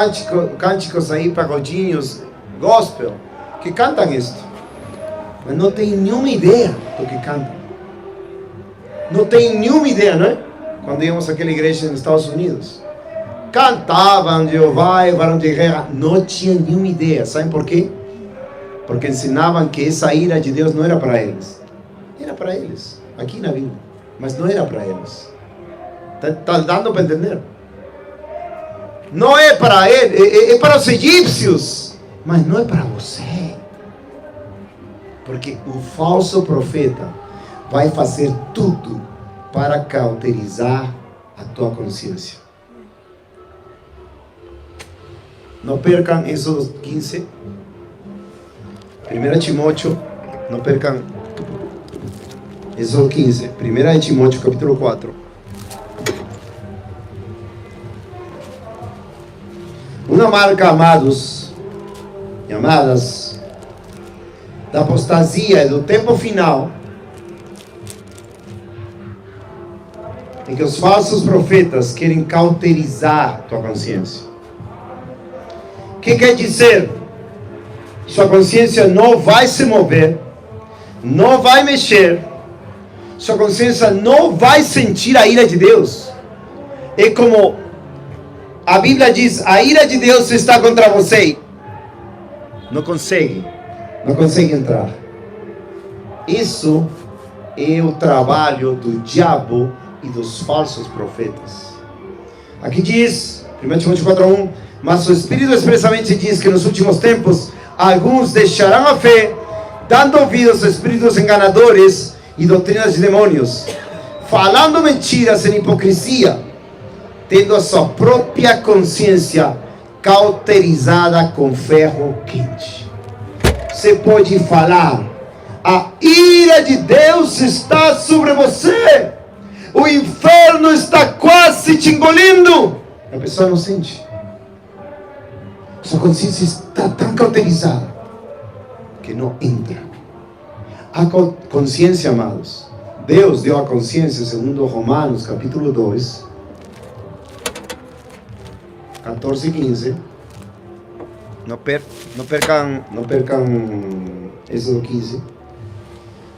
cânticos aí, pagodinhos, gospel, que cantam isto, mas não tem nenhuma ideia do que cantam. Não tem nenhuma ideia, não é? Quando íamos àquela igreja nos Estados Unidos, cantavam Jeová é varão de guerra, não tinha nenhuma ideia. Sabem por quê? Porque ensinavam que essa ira de Deus não era para eles. Era para eles, aqui na Bíblia, mas não era para eles. Está dando para entender? Não é para ele, é para os egípcios, mas não é para você. Porque o falso profeta vai fazer tudo para cauterizar a tua consciência. Não percam Êxodo 15, 1 Timóteo, não percam Êxodo 15, 1 Timóteo capítulo 4. Uma marca, amados e amadas, da apostasia e do tempo final, em que os falsos profetas querem cauterizar tua consciência. O que quer dizer? Sua consciência não vai se mover, não vai mexer, sua consciência não vai sentir a ira de Deus. É como a Bíblia diz: a ira de Deus está contra você. Não consegue entrar. Isso é o trabalho do diabo e dos falsos profetas. Aqui diz, 1 Timóteo 4:1, mas o Espírito expressamente diz que nos últimos tempos alguns deixarão a fé, dando ouvidos a espíritos enganadores e doutrinas de demônios, falando mentiras em hipocrisia, tendo a sua própria consciência cauterizada com ferro quente. Você pode falar: a ira de Deus está sobre você, o inferno está quase te engolindo. A pessoa não sente. Sua consciência está tão cauterizada que não entra. A consciência, amados, Deus deu a consciência, segundo Romanos capítulo 2, 14 e 15. Não percam Êxodo 15.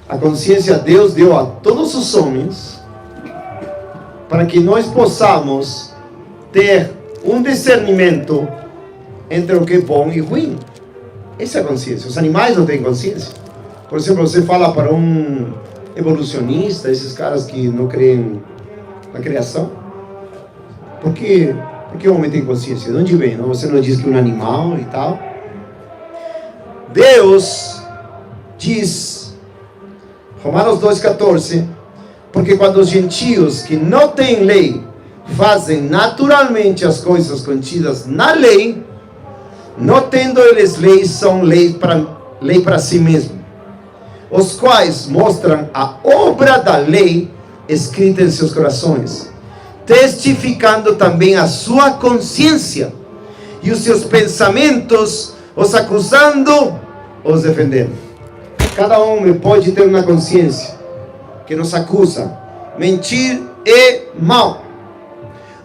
A consciência Deus deu a todos os homens para que nós possamos ter um discernimento entre o que é bom e ruim. Essa é a consciência. Os animais não têm consciência. Por exemplo, você fala para um evolucionista, esses caras que não creem na criação, por que o homem tem consciência? De onde vem? Não? Você não diz que é um animal e tal? Deus diz, Romanos 2,14, porque quando os gentios que não têm lei fazem naturalmente as coisas contidas na lei, não tendo eles lei, são lei para si mesmo, os quais mostram a obra da lei escrita em seus corações, testificando também a sua consciência e os seus pensamentos, os acusando os defender. Cada homem pode ter uma consciência que nos acusa. Mentir é mal.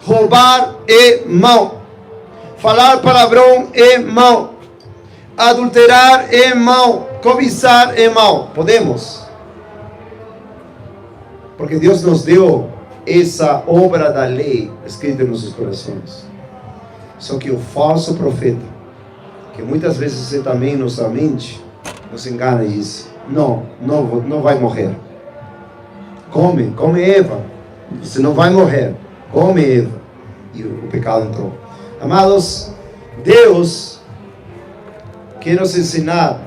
Roubar é mal. Falar palavrão é mal. Adulterar é mal. Cobiçar é mal. Podemos. Porque Deus nos deu essa obra da lei escrita em nossos corações. Só que o falso profeta, que muitas vezes você também em nossa mente, nos engana e diz: não vai morrer. Come Eva. Você não vai morrer. Come Eva. E o pecado entrou. Amados, Deus quer nos ensinar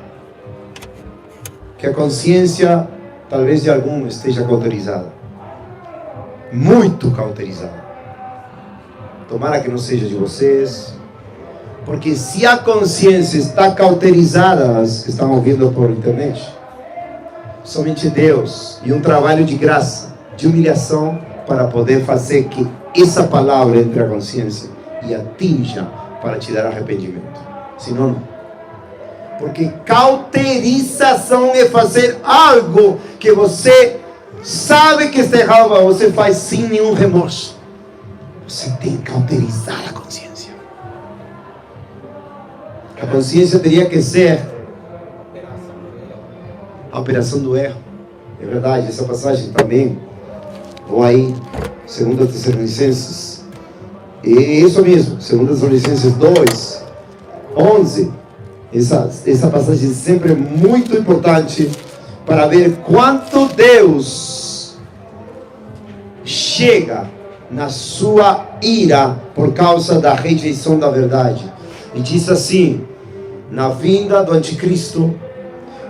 que a consciência, talvez de algum, esteja cauterizada. Muito cauterizada. Tomara que não seja de vocês. Porque se a consciência está cauterizada, as que estão ouvindo por internet, somente Deus e um trabalho de graça, de humilhação, para poder fazer que essa palavra entre a consciência e atinja para te dar arrependimento. Senão não. Porque cauterização é fazer algo que você sabe que está errado, mas você faz sem nenhum remorso. Você tem que cauterizar a consciência. A consciência teria que ser a operação do erro. É verdade, essa passagem também. Ou aí, 2 Tessalonicenses. E isso mesmo, 2 Tessalonicenses 2, 11. Essa passagem sempre é muito importante para ver quanto Deus chega na sua ira por causa da rejeição da verdade. E diz assim, na vinda do anticristo,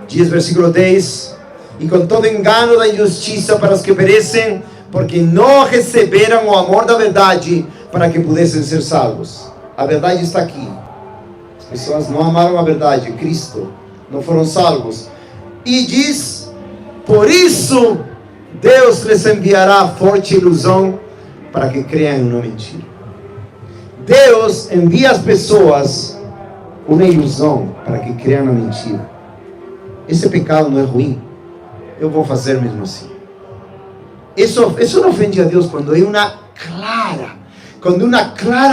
diz versículo 10: e com todo engano da injustiça para os que perecem, porque não receberam o amor da verdade para que pudessem ser salvos. A verdade está aqui. As pessoas não amaram a verdade, Cristo, não foram salvos. E diz, por isso Deus lhes enviará forte ilusão para que creiam em uma mentira. Deus envia as pessoas uma ilusão para que creiam na mentira. Esse pecado não é ruim. Eu vou fazer mesmo assim. Isso não ofende a Deus quando é uma clara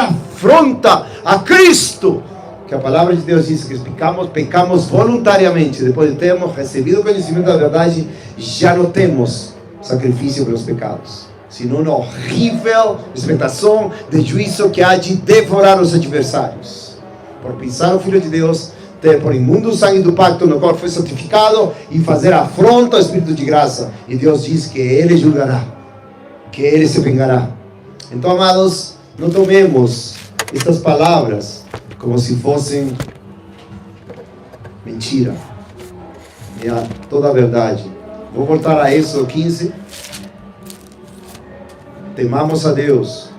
afronta a Cristo. Que a palavra de Deus diz que pecamos voluntariamente. Depois de termos recebido o conhecimento da verdade, já não temos sacrifício pelos pecados, senão uma horrível expectação de juízo que há de devorar os adversários. Por pisar o Filho de Deus, ter por imundo o sangue do pacto no qual foi santificado e fazer afronta ao Espírito de graça. E Deus diz que Ele julgará, que Ele se vingará. Então, amados, não tomemos estas palavras como se fossem mentira. É toda a verdade. Vou voltar a Êxodo 15. Temamos a Deus,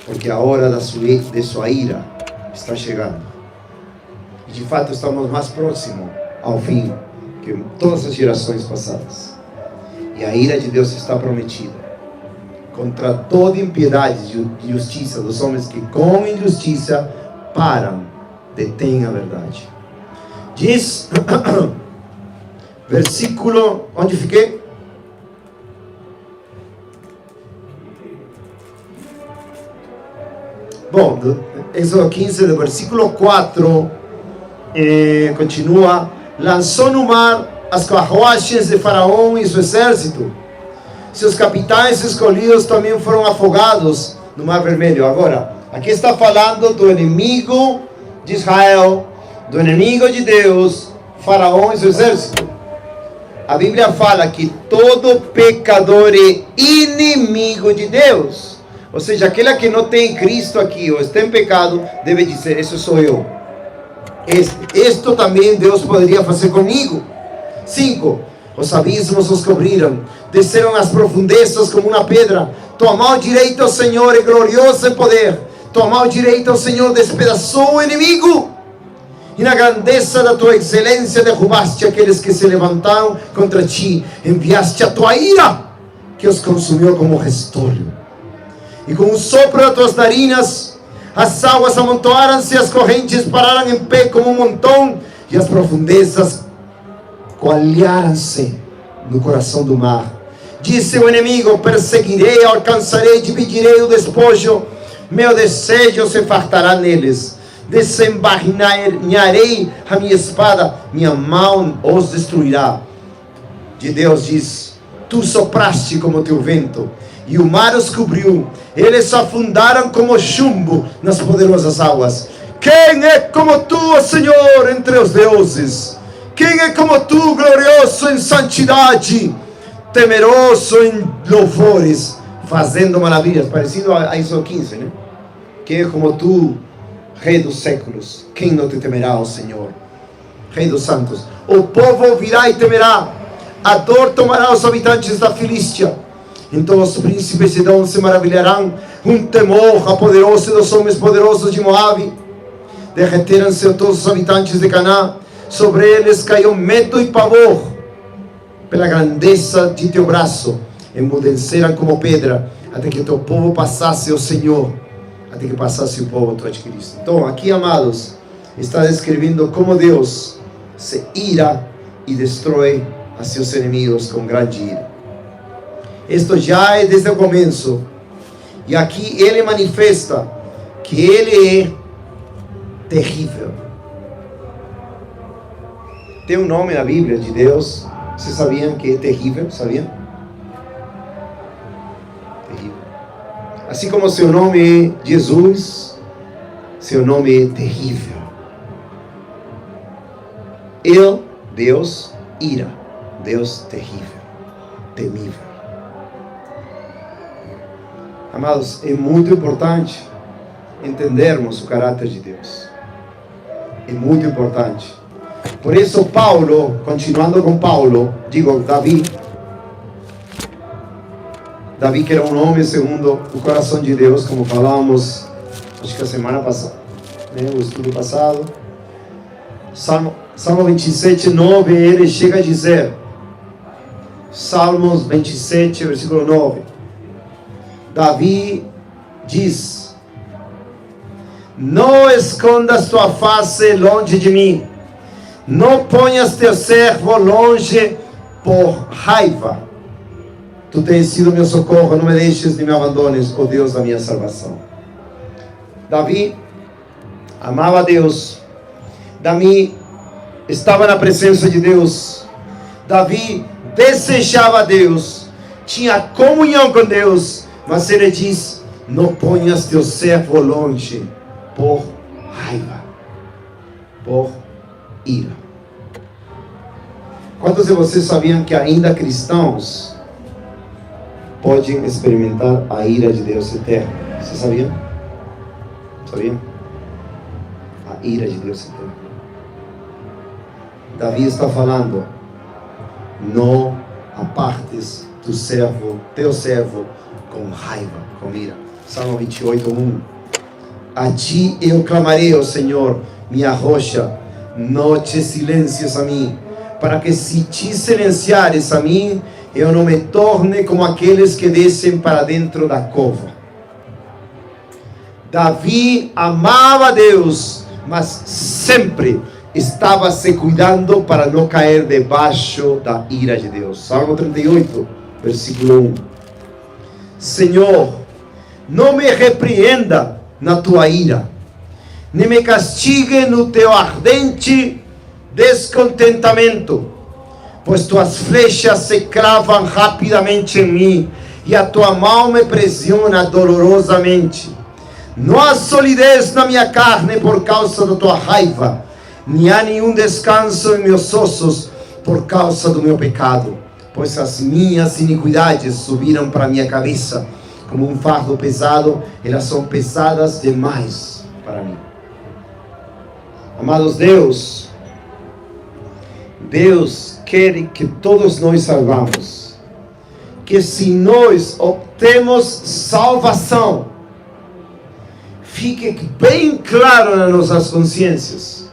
porque a hora de sua ira está chegando. E de fato estamos mais próximos ao fim que todas as gerações passadas. E a ira de Deus está prometida contra toda impiedade e justiça dos homens que com injustiça param, detêm a verdade. Diz, versículo, onde fiquei? Bom, Êxodo 15, do versículo 4, continua: lançou no mar as carruagens de Faraó e seu exército. Seus capitães escolhidos também foram afogados no Mar Vermelho. Agora, aqui está falando do inimigo de Israel, do inimigo de Deus, Faraó e seu exército. A Bíblia fala que todo pecador é inimigo de Deus. Ou seja, aquele que não tem Cristo aqui ou está em pecado, deve dizer: esse sou eu. Isto também Deus poderia fazer comigo. 5. Os abismos os cobriram, desceram as profundezas como uma pedra. Tua mão direita, Senhor, é gloriosa em poder. Tua mão direita, Senhor, despedaçou o inimigo. E na grandeza da tua excelência derrubaste aqueles que se levantaram contra ti. Enviaste a tua ira, que os consumiu como restolho. E com o sopro das tuas narinas, as águas amontoaram-se, as correntes pararam em pé como um montão, e as profundezas coalharam-se no coração do mar. Disse o inimigo: perseguirei, alcançarei, dividirei o despojo, meu desejo se fartará neles. Desembainharei a minha espada, minha mão os destruirá. De Deus diz: tu sopraste como teu vento, e o mar os cobriu. Eles afundaram como chumbo nas poderosas águas. Quem é como tu, Senhor, entre os deuses? Quem é como tu, glorioso em santidade, temeroso em louvores, fazendo maravilhas? Parecido a Êxodo 15, né? Quem é como tu, Rei dos séculos? Quem não te temerá, ó Senhor? Rei dos santos. O povo ouvirá e temerá. A dor tomará os habitantes da Filístia. Então os príncipes de Edom se maravilharão. Um temor apoderou-se dos homens poderosos de Moabe. Derreteram-se todos os habitantes de Canaã. Sobre eles caiu medo e pavor pela grandeza de teu braço. Emudeceram como pedra, até que teu povo passasse, ó Senhor, até que passasse o povo tu adquiriste. Então aqui, amados, está descrevendo como Deus se ira e destrói a seus inimigos com grande ira. Isto já é desde o começo. E aqui ele manifesta que ele é terrível. Tem um nome na Bíblia de Deus. Vocês sabiam que é terrível? Sabiam? Terrível. Assim como seu nome é Jesus, seu nome é terrível. Ele, Deus, ira. Deus terrível, temível. Amados, é muito importante entendermos o caráter de Deus. É muito importante. Por isso Paulo, continuando com Paulo, Davi que era um homem segundo o coração de Deus, como falamos, acho que a semana passada, né, o estudo passado. Salmo 27, 9, ele chega a dizer, Salmos 27, versículo 9, Davi diz: não escondas tua face longe de mim, não ponhas teu servo longe por raiva. Tu tens sido meu socorro, não me deixes nem me abandones, ó Deus da minha salvação. Davi amava a Deus. Davi estava na presença de Deus. Davi desejava a Deus, tinha comunhão com Deus, mas ele diz: não ponhas teu servo longe por raiva, por ira. Quantos de vocês sabiam que ainda cristãos podem experimentar a ira de Deus eterna? Vocês sabiam? Sabiam? A ira de Deus eterna. Davi está falando: não apartes do servo, teu servo, com raiva, com ira. Salmo 28, 1. A ti eu clamarei, ó Senhor, minha rocha, não te silencies a mim, para que se te silenciares a mim, eu não me torne como aqueles que descem para dentro da cova. Davi amava a Deus, mas sempre estava se cuidando para não cair debaixo da ira de Deus. Salmo 38, versículo 1. Senhor, não me repreenda na tua ira, nem me castigue no teu ardente descontentamento, pois tuas flechas se cravam rapidamente em mim, e a tua mão me pressiona dolorosamente. Não há solidez na minha carne por causa da tua raiva, nem há nenhum descanso em meus ossos por causa do meu pecado, pois as minhas iniquidades subiram para minha cabeça, como um fardo pesado, elas são pesadas demais para mim. Amados, Deus quer que todos nós salvamos, que se nós obtemos salvação, fique bem claro nas nossas consciências,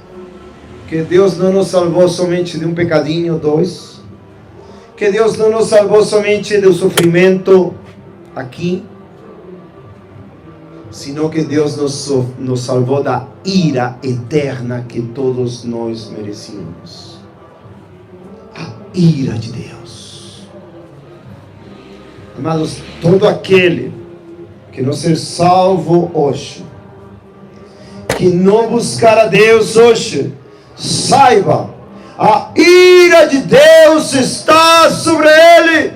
que Deus não nos salvou somente de um pecadinho, dois, que Deus não nos salvou somente do sofrimento aqui, sino que Deus nos salvou da ira eterna que todos nós merecíamos. A ira de Deus. Amados, todo aquele que não ser salvo hoje, que não buscar a Deus hoje, saiba, a ira de Deus está sobre ele.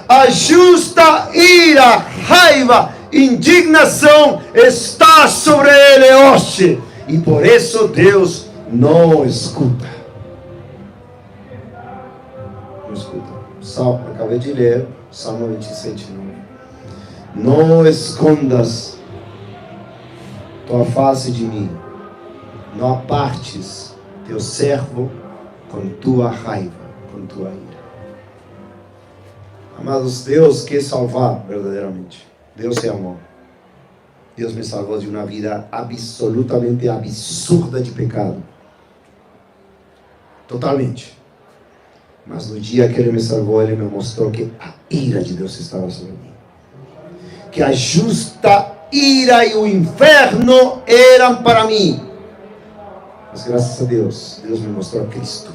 A justa ira, raiva, indignação está sobre ele hoje. E por isso Deus não escuta. Não escuta. Acabei de ler Salmo 27, 9. Não escondas tua face de mim. Não apartes teu servo com tua raiva, com tua ira. Amados, Deus quer salvar verdadeiramente. Deus é amor. Deus me salvou de uma vida absolutamente absurda de pecado. Totalmente. Mas no dia que Ele me salvou, Ele me mostrou que a ira de Deus estava sobre mim. Que a justa ira e o inferno eram para mim. Mas graças a Deus, Deus me mostrou a Cristo.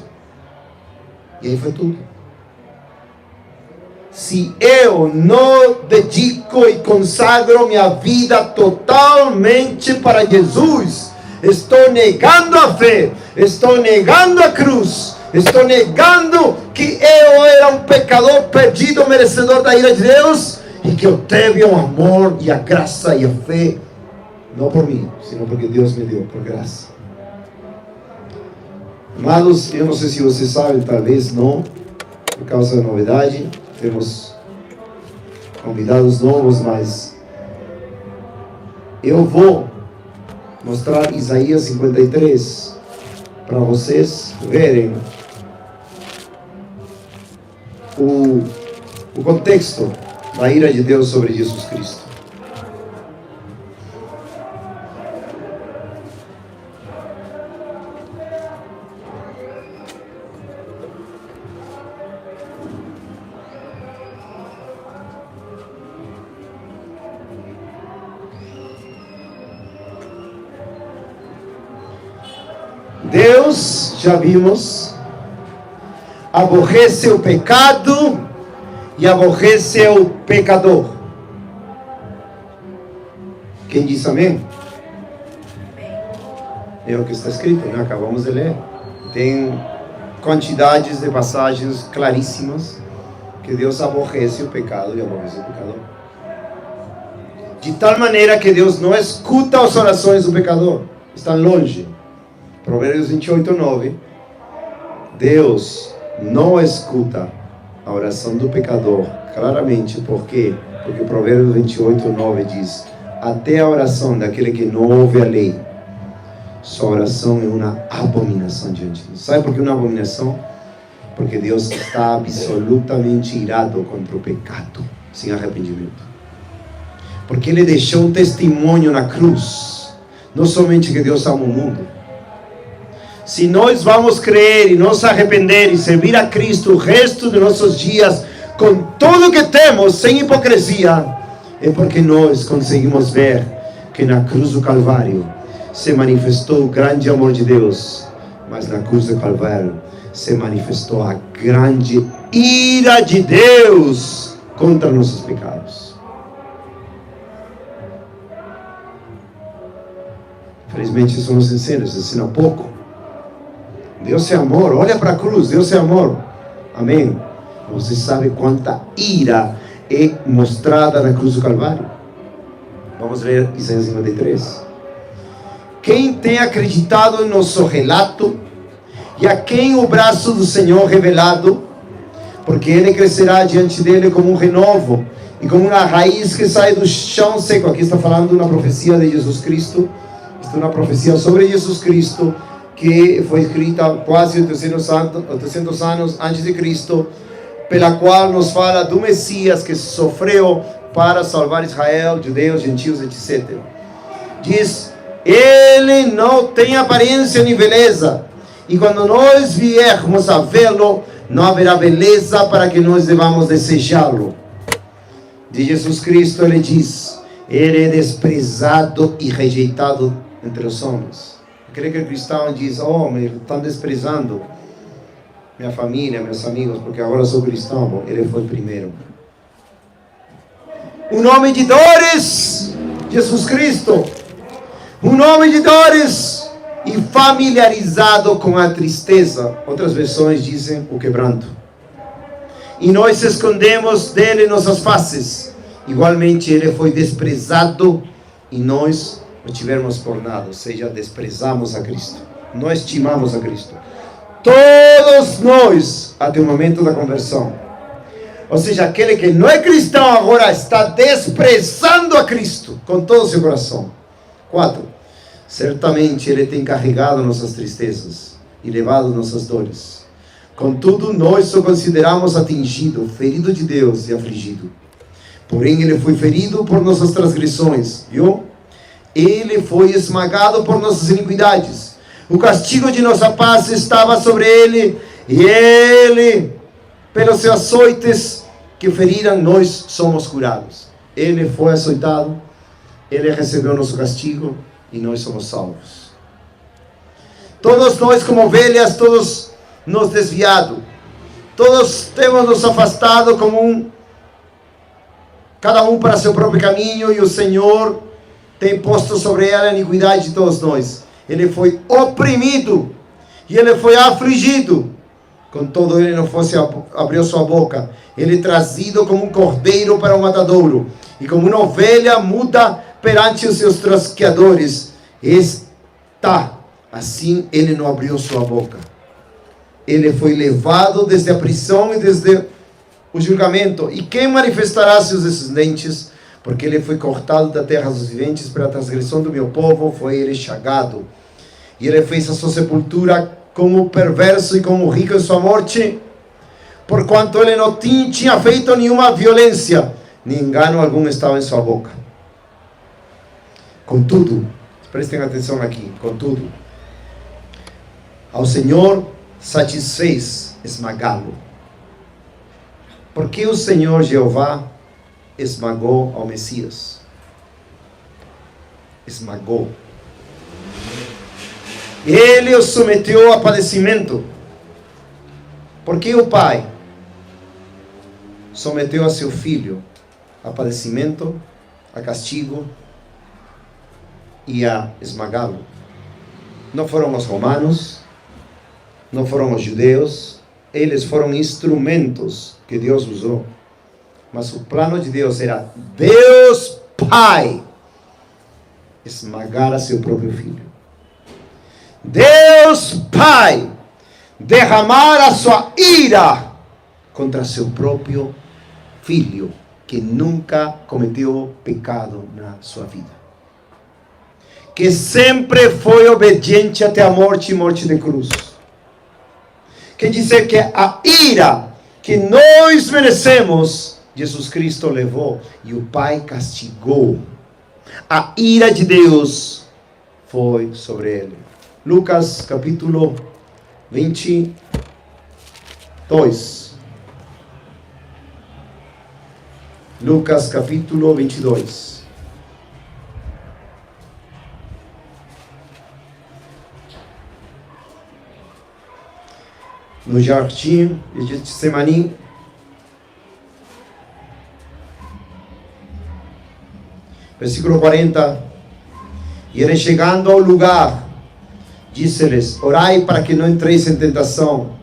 E aí foi tudo. Se eu não dedico e consagro minha vida totalmente para Jesus, estou negando a fé, estou negando a cruz, estou negando que eu era um pecador perdido, merecedor da ira de Deus, e que eu teve o amor e a graça e a fé, não por mim, senão porque Deus me deu, por graça. Amados, eu não sei se vocês sabem, talvez não, por causa da novidade, temos convidados novos, mas eu vou mostrar Isaías 53 para vocês verem o contexto da ira de Deus sobre Jesus Cristo. Deus, já vimos, aborrece o pecado e aborrece o pecador. Quem diz amém? É o que está escrito, né? Acabamos de ler. Tem quantidades de passagens claríssimas que Deus aborrece o pecado e aborrece o pecador. De tal maneira que Deus não escuta as orações do pecador. Estão longe. Provérbios 28, 9. Deus não escuta a oração do pecador, claramente, por quê? Porque Provérbios 28, 9 diz: até a oração daquele que não ouve a lei, sua oração é uma abominação diante de Deus. Sabe por que uma abominação? Porque Deus está absolutamente irado contra o pecado, sem arrependimento. Porque Ele deixou um testemunho na cruz, não somente que Deus ama o mundo. Se nós vamos crer e nos arrepender e servir a Cristo o resto de nossos dias, com tudo que temos, sem hipocrisia, é porque nós conseguimos ver que na cruz do Calvário se manifestou o grande amor de Deus, mas na cruz do Calvário se manifestou a grande ira de Deus contra nossos pecados. Infelizmente isso nos ensina pouco. Deus é amor, olha para a cruz, Deus é amor. Amém. Você sabe quanta ira é mostrada na cruz do Calvário? Vamos ler Isaías 53. Quem tem acreditado em nosso relato, e a quem o braço do Senhor revelado, porque Ele crescerá diante dele como um renovo, e como uma raiz que sai do chão seco. Aqui está falando de uma profecia de Jesus Cristo. Isto é uma profecia sobre Jesus Cristo, que foi escrita quase 800 anos antes de Cristo, pela qual nos fala do Messias que sofreu para salvar Israel, judeus, gentios, etc. Diz: Ele não tem aparência nem beleza, e quando nós viermos a vê-lo, não haverá beleza para que nós devamos desejá-lo. De Jesus Cristo Ele diz: Ele é desprezado e rejeitado entre os homens. Aquele que o cristão diz: oh, me estão desprezando minha família, meus amigos, porque agora sou cristão. Bom, ele foi primeiro. Um homem de dores, Jesus Cristo. Um homem de dores e familiarizado com a tristeza. Outras versões dizem o quebranto. E nós escondemos dele nossas faces. Igualmente ele foi desprezado e nós não tivemos por nada. Ou seja, desprezamos a Cristo. Não estimamos a Cristo. Todos nós, até o momento da conversão. Ou seja, aquele que não é cristão agora está desprezando a Cristo com todo o seu coração. 4. Certamente ele tem carregado nossas tristezas e levado nossas dores. Contudo, nós o consideramos atingido, ferido de Deus e afligido. Porém, ele foi ferido por nossas transgressões, viu? Ele foi esmagado por nossas iniquidades. O castigo de nossa paz estava sobre ele, e ele, pelos seus açoites que feriram, nós somos curados. Ele foi açoitado, ele recebeu nosso castigo, e nós somos salvos. Todos nós como ovelhas, todos nos desviado, todos temos nos afastado como cada um para seu próprio caminho, e o Senhor tem posto sobre ela a iniquidade de todos nós. Ele foi oprimido e ele foi afligido. Contudo, ele não fosse abriu sua boca. Ele trazido como um cordeiro para o matadouro, e como uma ovelha muda perante os seus trasqueadores. Assim ele não abriu sua boca. Ele foi levado desde a prisão e desde o julgamento. E quem manifestará seus descendentes? Porque ele foi cortado da terra dos viventes, pela transgressão do meu povo foi ele chagado. E ele fez a sua sepultura como perverso e como rico em sua morte, porquanto ele não tinha feito nenhuma violência, nem engano algum estava em sua boca. Contudo, prestem atenção aqui, contudo, ao Senhor satisfez esmagá-lo. Porque o Senhor Jeová esmagou ao Messias. Esmagou. Ele o submeteu a padecimento. Porque o Pai submeteu a seu Filho a padecimento, a castigo e a esmagá-lo. Não foram os romanos, não foram os judeus, eles foram instrumentos que Deus usou. Mas o plano de Deus era Deus Pai esmagar a seu próprio Filho. Deus Pai derramar a sua ira contra seu próprio Filho, que nunca cometeu pecado na sua vida, que sempre foi obediente até a morte e morte de cruz. Quer dizer que a ira que nós merecemos, Jesus Cristo levou, e o Pai castigou. A ira de Deus foi sobre ele. Lucas capítulo 22. Lucas capítulo 22. No jardim de Getsemaní, versículo 40. E ele chegando ao lugar, disse-lhes: orai para que não entreis em tentação.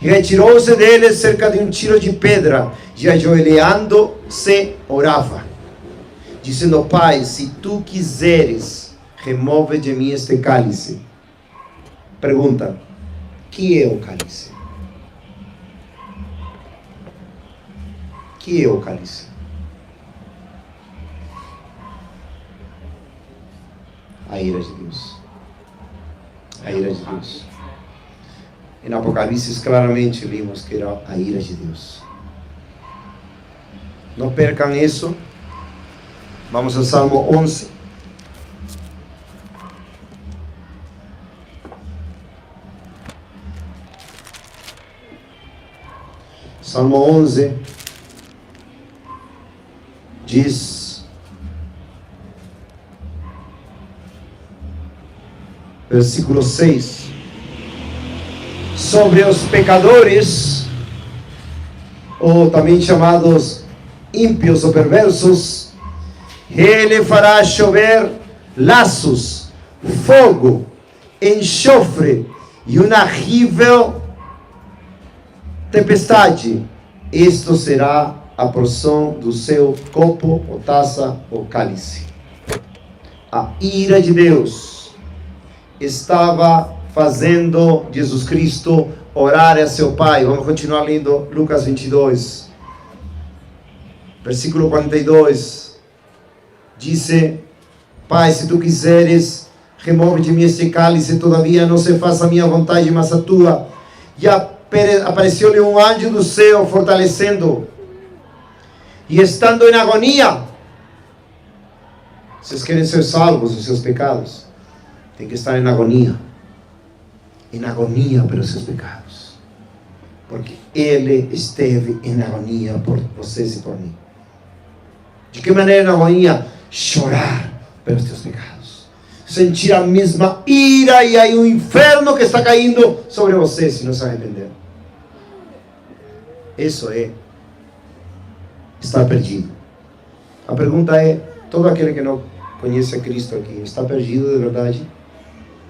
E retirou-se deles cerca de um tiro de pedra, e ajoelhando-se orava, dizendo: Pai, se tu quiseres, remove de mim este cálice. Pergunta: que é o cálice? Que é o cálice? A ira de Deus. A ira de Deus. Em Apocalipse claramente vimos que era a ira de Deus. Não percam isso. Vamos ao Salmo 11. Salmo 11 diz: versículo 6. Sobre os pecadores, ou também chamados ímpios ou perversos, ele fará chover laços, fogo, enxofre e uma horrível tempestade. Isto será a porção do seu copo, ou taça, ou cálice. A ira de Deus estava fazendo Jesus Cristo orar a seu Pai. Vamos continuar lendo Lucas 22, versículo 42. Diz: Pai, se tu quiseres, remove de mim este cálice, todavia não se faça a minha vontade, mas a tua. E apareceu-lhe um anjo do céu, fortalecendo. E estando em agonia, vocês querem ser salvos dos seus pecados, tem que estar em agonia pelos seus pecados, porque Ele esteve em agonia por vocês e por mim. De que maneira em agonia? Chorar pelos teus pecados, sentir a mesma ira, e aí o inferno que está caindo sobre você se não se arrepender. Isso é estar perdido. A pergunta é: todo aquele que não conhece a Cristo aqui está perdido de verdade?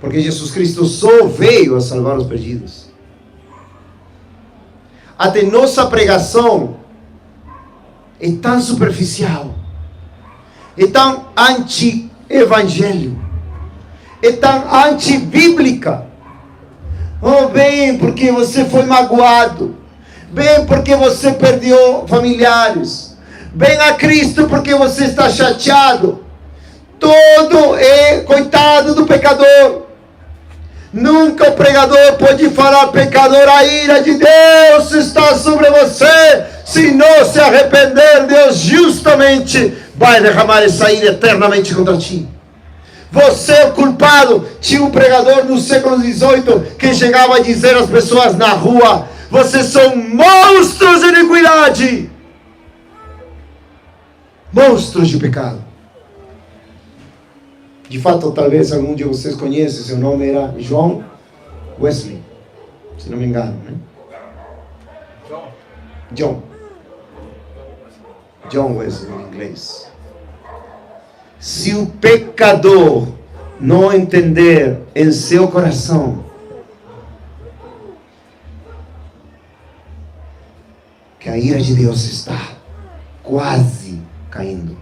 Porque Jesus Cristo só veio a salvar os perdidos. Até nossa pregação é tão superficial, é tão anti-evangelho, é tão anti-bíblica. Oh, bem, porque você foi magoado. Bem, porque você perdeu familiares. Bem a Cristo, porque você está chateado. Todo é coitado do pecador. Nunca o pregador pode falar: pecador, a ira de Deus está sobre você. Se não se arrepender, Deus justamente vai derramar essa ira eternamente contra ti. Você é o culpado. Tinha um pregador no século XVIII que chegava a dizer às pessoas na rua: vocês são monstros de iniquidade, monstros de pecado. De fato, talvez algum de vocês conheça, seu nome era John Wesley, se não me engano, né? John Wesley em inglês. Se o pecador não entender em seu coração que a ira de Deus está quase caindo.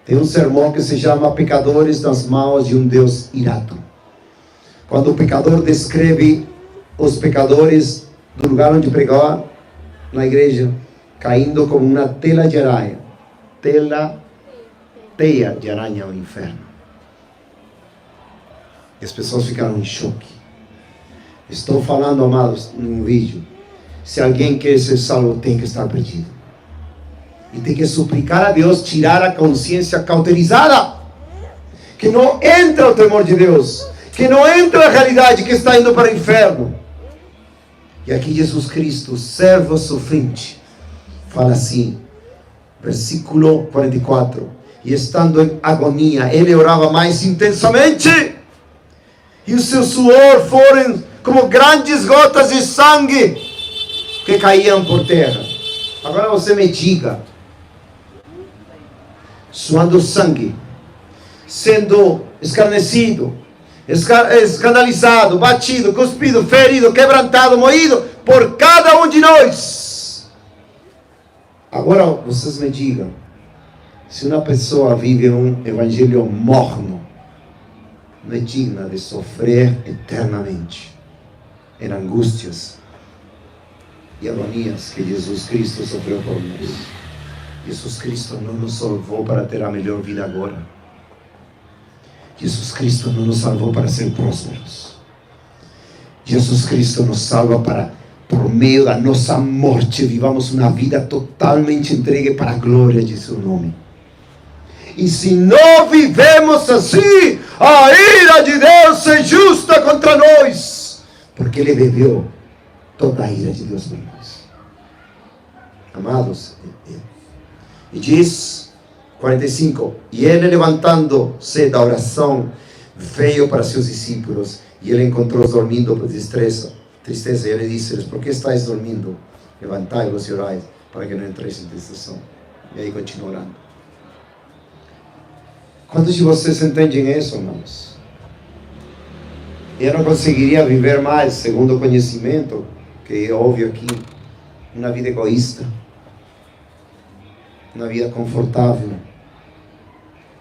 Tem um sermão que se chama Pecadores nas mãos de um Deus irado. Quando o pecador descreve os pecadores do lugar onde pregava na igreja, caindo como uma teia de aranha ao inferno. E as pessoas ficaram em choque. Estou falando, amados, num vídeo. Se alguém quer ser salvo, tem que estar perdido. E tem que suplicar a Deus tirar a consciência cauterizada, que não entra o temor de Deus, que não entra a realidade que está indo para o inferno. E aqui Jesus Cristo, servo sofrente, fala assim, versículo 44: e estando em agonia, ele orava mais intensamente, e o seu suor foram como grandes gotas de sangue que caíam por terra. Agora você me diga, suando sangue, sendo escarnecido, escandalizado, batido, cuspido, ferido, quebrantado, moído por cada um de nós. Agora vocês me digam, se uma pessoa vive um evangelho morno, não é digna de sofrer eternamente em angústias e agonias que Jesus Cristo sofreu por nós. Jesus Cristo não nos salvou para ter a melhor vida agora. Jesus Cristo não nos salvou para ser prósperos. Jesus Cristo nos salva para, por meio da nossa morte, vivamos uma vida totalmente entregue para a glória de seu nome. E se não vivemos assim, a ira de Deus é justa contra nós, porque Ele bebeu toda a ira de Deus por nós. Amados, e diz 45: e ele, levantando-se da oração, veio para seus discípulos e ele encontrou-os dormindo por tristeza. E ele disse-lhes: por que estáis dormindo? Levantai-vos e orai, para que não entreis em tentação. E aí continua orando. Quantos de vocês entendem isso, irmãos? Eu não conseguiria viver mais, segundo o conhecimento, que é óbvio aqui, uma vida egoísta, uma vida confortável,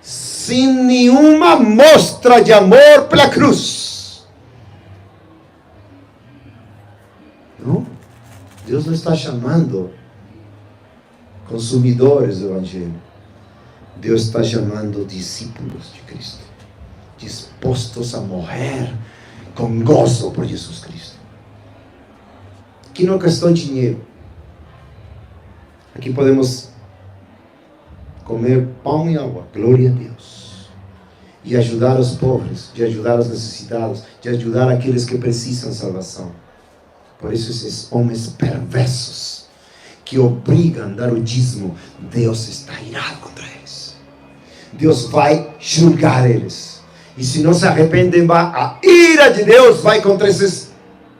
sem nenhuma mostra de amor pela cruz. Não? Deus não está chamando consumidores do Evangelho. Deus está chamando discípulos de Cristo, dispostos a morrer com gozo por Jesus Cristo. Aqui não é questão de dinheiro. Aqui podemos comer pão e água, glória a Deus, e ajudar os pobres, de ajudar os necessitados, de ajudar aqueles que precisam de salvação. Por isso esses homens perversos que obrigam a dar o dízimo, Deus está irado contra eles. Deus vai julgar eles. E se não se arrependem, a ira de Deus vai contra esses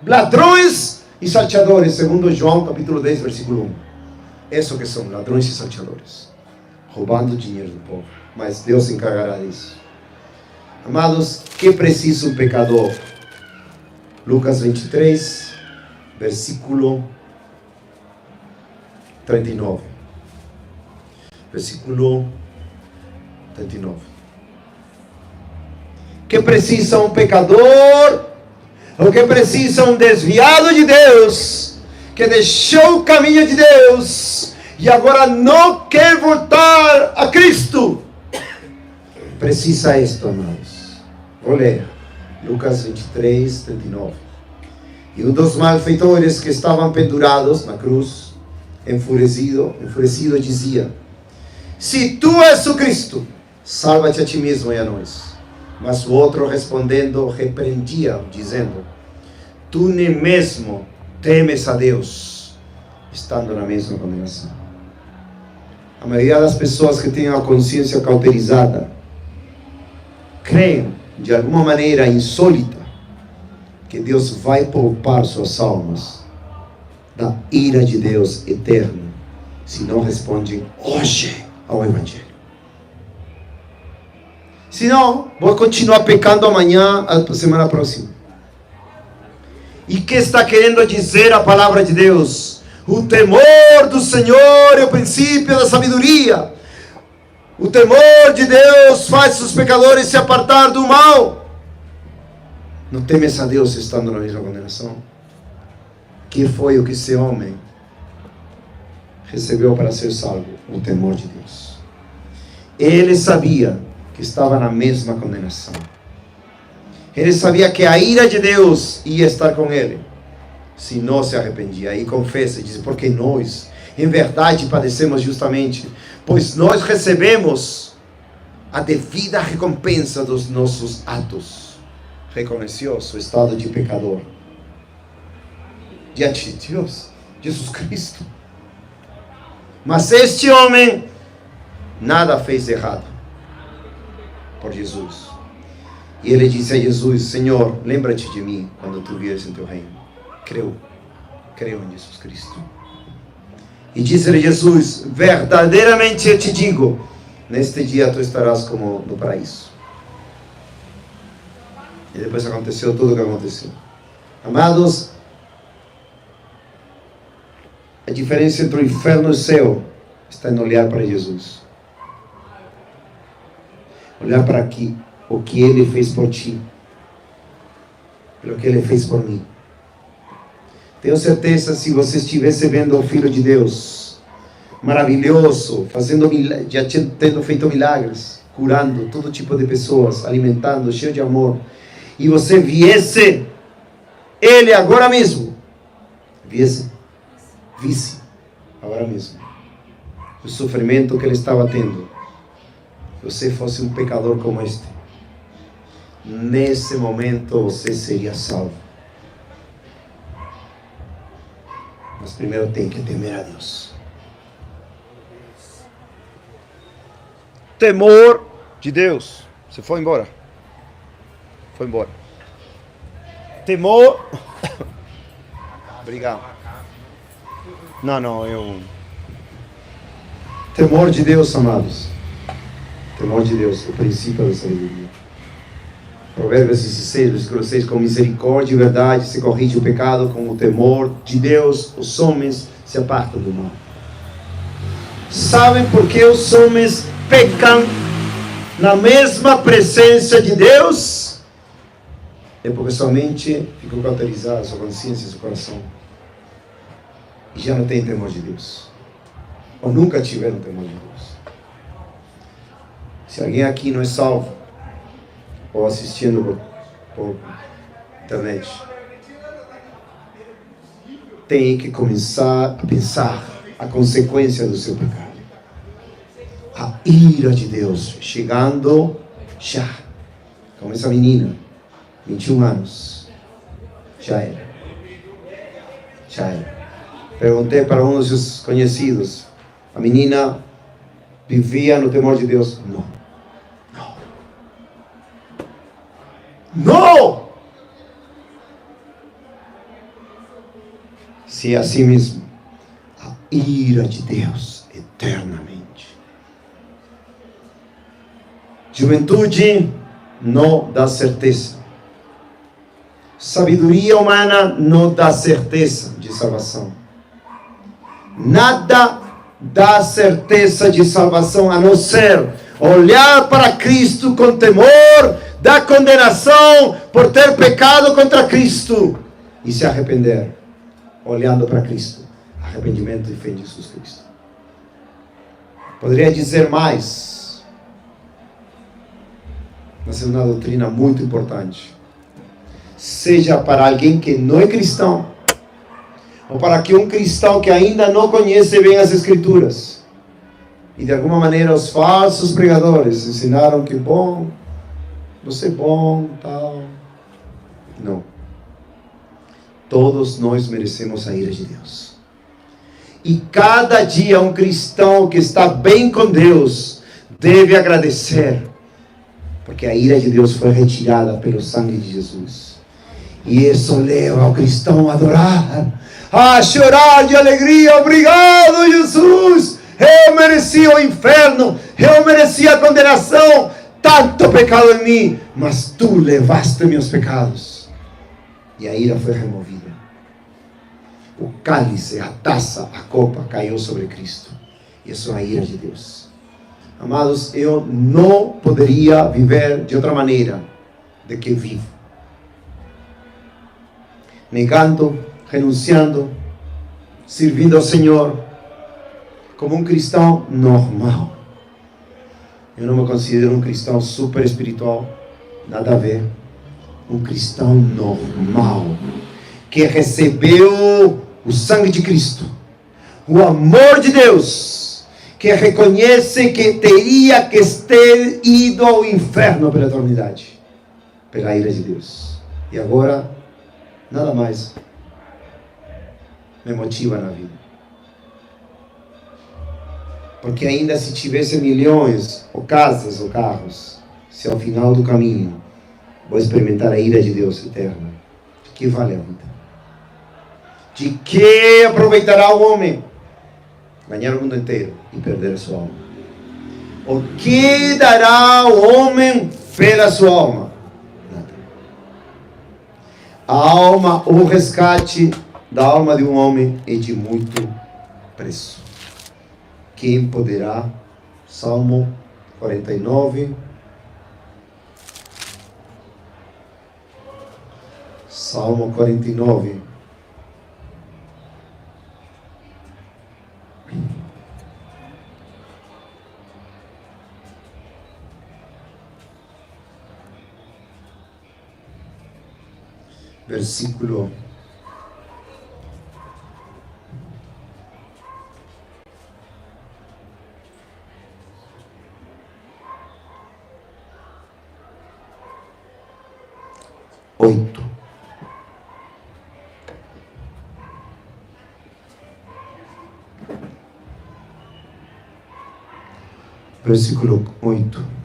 ladrões e salteadores, segundo João capítulo 10, versículo 1. Isso que são ladrões e salteadores, roubando o dinheiro do povo. Mas Deus se encargará disso. Amados, que precisa um pecador? Lucas 23, versículo 39. Versículo 39. Que precisa um pecador? O que precisa um desviado de Deus, que deixou o caminho de Deus e agora não quer voltar a Cristo? Precisa isto, amados. Vou ler. Lucas 23, 39. E um dos malfeitores que estavam pendurados na cruz, enfurecido, dizia: se tu és o Cristo, salva-te a ti mesmo e a nós. Mas o outro respondendo repreendia, dizendo: tu nem mesmo temes a Deus, estando na mesma condenação. A maioria das pessoas que têm a consciência cauterizada creem de alguma maneira insólita que Deus vai poupar suas almas da ira de Deus eterna se não respondem hoje ao Evangelho. Se não, vou continuar pecando amanhã, a semana próxima. E que está querendo dizer a palavra de Deus? O temor do Senhor é o princípio da sabedoria. O temor de Deus faz os pecadores se apartar do mal. Não temes a Deus estando na mesma condenação? Que foi o que esse homem recebeu para ser salvo? O temor de Deus. Ele sabia que estava na mesma condenação. Ele sabia que a ira de Deus ia estar com ele se não se arrependia. E confessa e diz: porque nós em verdade padecemos justamente, pois nós recebemos a devida recompensa dos nossos atos. Reconheceu seu estado de pecador diante de Deus, Jesus Cristo. Mas este homem nada fez errado por Jesus. E ele disse a Jesus: Senhor, lembra-te de mim quando tu vieres em teu reino. Creu em Jesus Cristo. E disse-lhe Jesus: verdadeiramente eu te digo, neste dia tu estarás como no paraíso. E depois aconteceu tudo o que aconteceu. Amados, a diferença entre o inferno e o céu está em olhar para Jesus. Olhar para aqui, o que Ele fez por ti, pelo que Ele fez por mim. Tenho certeza, se você estivesse vendo o Filho de Deus, maravilhoso, já tendo feito milagres, curando todo tipo de pessoas, alimentando, cheio de amor, e você visse Ele agora mesmo, visse agora mesmo o sofrimento que Ele estava tendo, você fosse um pecador como este, nesse momento você seria salvo. Mas primeiro tem que temer a Deus. Temor de Deus. Você foi embora. Foi embora. Temor. Obrigado. Não, eu... Temor de Deus, amados. Temor de Deus, o princípio da sabedoria. Provérbios 16, versículo 6, com misericórdia e verdade se corrige o pecado, com o temor de Deus os homens se apartam do mal. Sabem por que os homens pecam na mesma presença de Deus? É porque sua mente ficou cauterizada, sua consciência, seu coração, e já não tem temor de Deus, ou nunca tiveram temor de Deus. Se alguém aqui não é salvo, ou assistindo por internet, tem que começar a pensar a consequência do seu pecado. A ira de Deus chegando já. Como essa menina, 21 anos. Já era. Perguntei para um dos seus conhecidos. A menina vivia no temor de Deus? Não! Se é assim mesmo, a ira de Deus eternamente. Juventude não dá certeza. Sabedoria humana não dá certeza de salvação. Nada dá certeza de salvação a não ser olhar para Cristo com temor da condenação por ter pecado contra Cristo e se arrepender, olhando para Cristo. Arrependimento e fé em Jesus Cristo. Poderia dizer mais, mas é uma doutrina muito importante. Seja para alguém que não é cristão, ou para que um cristão que ainda não conhece bem as Escrituras, e de alguma maneira os falsos pregadores ensinaram que bom, você é bom, tal. Não. Todos nós merecemos a ira de Deus. E cada dia um cristão que está bem com Deus deve agradecer, porque a ira de Deus foi retirada pelo sangue de Jesus. E isso leva ao cristão a adorar, a chorar de alegria. Obrigado, Jesus. Eu merecia o inferno, eu merecia a condenação, tanto pecado em mim, mas tu levaste meus pecados. E a ira foi removida. O cálice, a taça, a copa caiu sobre Cristo. Isso é a ira de Deus. Amados, eu não poderia viver de outra maneira do que vivo. Negando, renunciando, servindo ao Senhor, como um cristão normal. Eu não me considero um cristão super espiritual, nada a ver. Um cristão normal, que recebeu o sangue de Cristo, o amor de Deus, que reconhece que teria que ter ido ao inferno pela eternidade, pela ira de Deus. E agora, nada mais me motiva na vida. Porque ainda se tivesse milhões, ou casas, ou carros, se ao final do caminho vou experimentar a ira de Deus eterna, de que vale a vida? De que aproveitará o homem ganhar o mundo inteiro e perder a sua alma? O que dará o homem pela sua alma? Nada. A alma, o resgate da alma de um homem é de muito preço. Quem poderá? Salmo 49. Salmo 49. Versículo 8. Versículo 8.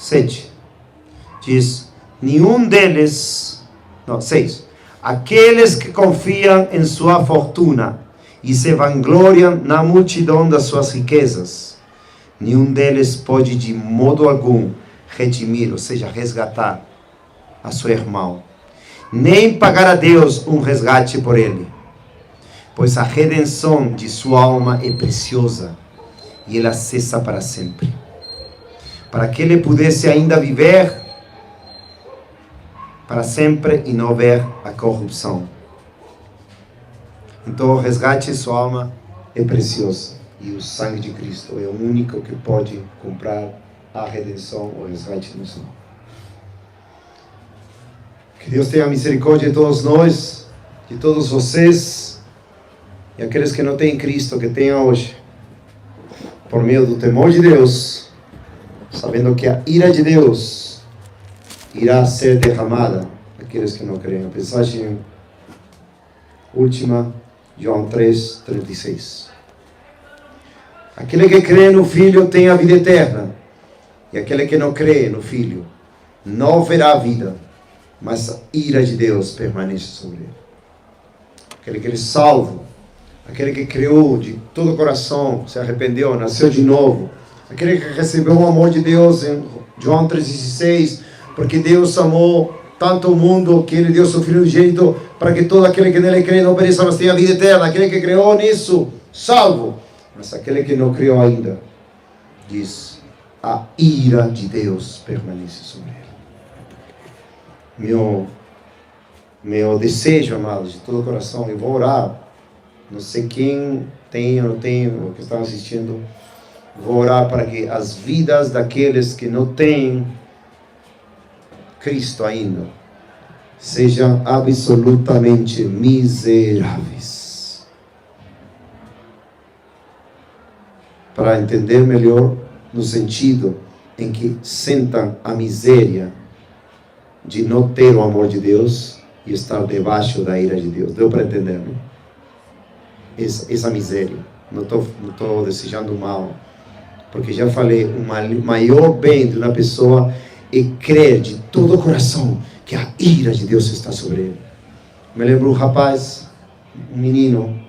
7. Diz, nenhum deles, não, 6. Aqueles que confiam em sua fortuna e se vangloriam na multidão das suas riquezas, nenhum deles pode de modo algum redimir, ou seja, resgatar a seu irmão, nem pagar a Deus um resgate por ele, pois a redenção de sua alma é preciosa e ela cessa para sempre, para que ele pudesse ainda viver para sempre e não ver a corrupção. Então o resgate de sua alma é precioso e o sangue de Cristo é o único que pode comprar a redenção, o resgate de nossa alma. Que Deus tenha misericórdia de todos nós, de todos vocês e aqueles que não têm Cristo, que tenham hoje, por meio do temor de Deus, sabendo que a ira de Deus irá ser derramada aqueles que não creem. A mensagem última, João 3:36. Aquele que crê no Filho tem a vida eterna, e aquele que não crê no Filho não verá a vida, mas a ira de Deus permanece sobre ele. Aquele que é salvo, aquele que creu de todo o coração, se arrependeu, nasceu de novo, aquele que recebeu o amor de Deus em João 3:16, porque Deus amou tanto o mundo que Ele deu seu Filho unigênito para que todo aquele que nele crê não pereça, mas tenha vida eterna. Aquele que creu nisso, salvo. Mas aquele que não creu ainda, diz, a ira de Deus permanece sobre ele. Meu desejo, amados, de todo o coração, eu vou orar. Não sei quem tem ou não tem, ou que estão assistindo. Vou orar para que as vidas daqueles que não têm Cristo ainda sejam absolutamente miseráveis. Para entender melhor, no sentido em que sentam a miséria de não ter o amor de Deus e estar debaixo da ira de Deus. Deu para entender, não? Essa miséria. Não estou desejando mal, porque já falei, o maior bem de uma pessoa é crer de todo o coração que a ira de Deus está sobre ele. Me lembro um rapaz, um menino,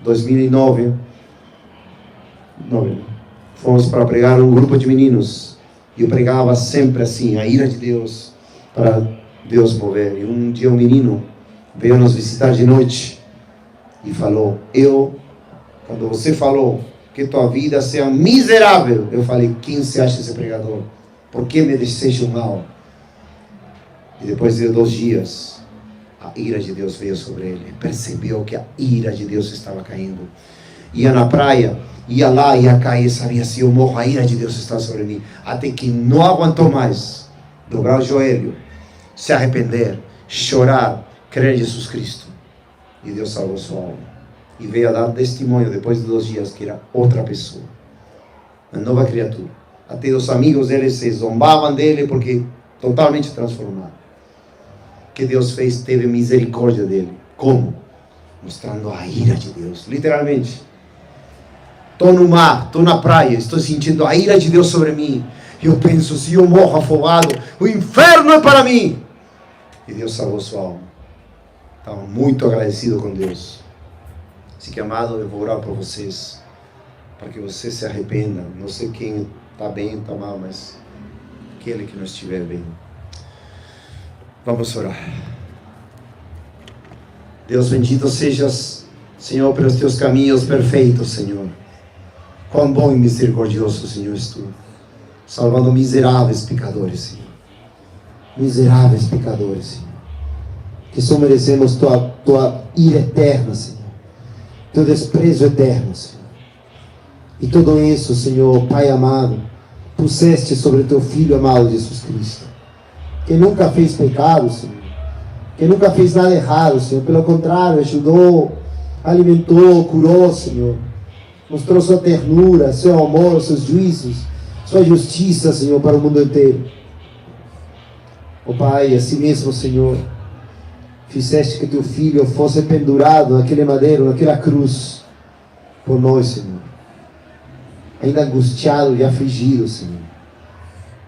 2009, fomos para pregar um grupo de meninos, e eu pregava sempre assim, a ira de Deus, para Deus mover. E um dia um menino veio nos visitar de noite e falou, quando você falou que tua vida seja miserável, eu falei, quem se acha esse pregador? Por que me desejo mal? E depois de 2 dias, a ira de Deus veio sobre ele. Percebeu que a ira de Deus estava caindo. Ia na praia, ia lá, ia cair, sabia, se eu morro, a ira de Deus está sobre mim. Até que não aguentou mais. Dobrar o joelho, se arrepender, chorar, crer em Jesus Cristo. E Deus salvou sua alma. E veio a dar testemunho depois de 2 dias que era outra pessoa. Uma nova criatura. Até os amigos dele se zombavam dele porque totalmente transformado. Que Deus fez, teve misericórdia dele. Como? Mostrando a ira de Deus, literalmente. Estou no mar, estou na praia, estou sentindo a ira de Deus sobre mim. E eu penso, se eu morro afogado, o inferno é para mim. E Deus salvou sua alma. Estava muito agradecido com Deus. Assim que, amado, eu vou orar por vocês, para que vocês se arrependam. Não sei quem está bem, está mal, mas aquele que não estiver bem. Vamos orar. Deus bendito sejas, Senhor, pelos teus caminhos perfeitos, Senhor. Quão bom e misericordioso, Senhor, és tu, salvando miseráveis pecadores, Senhor. Miseráveis pecadores, Senhor, que só merecemos tua ira eterna, Senhor, teu desprezo eterno, Senhor. E tudo isso, Senhor, Pai amado, puseste sobre teu Filho amado Jesus Cristo, que nunca fez pecado, Senhor, que nunca fez nada errado, Senhor. Pelo contrário, ajudou, alimentou, curou, Senhor. Mostrou sua ternura, seu amor, seus juízos, sua justiça, Senhor, para o mundo inteiro. Ó Pai, assim mesmo, Senhor, fizeste que teu Filho fosse pendurado naquele madeiro, naquela cruz, por nós, Senhor. Ainda angustiado e afligido, Senhor.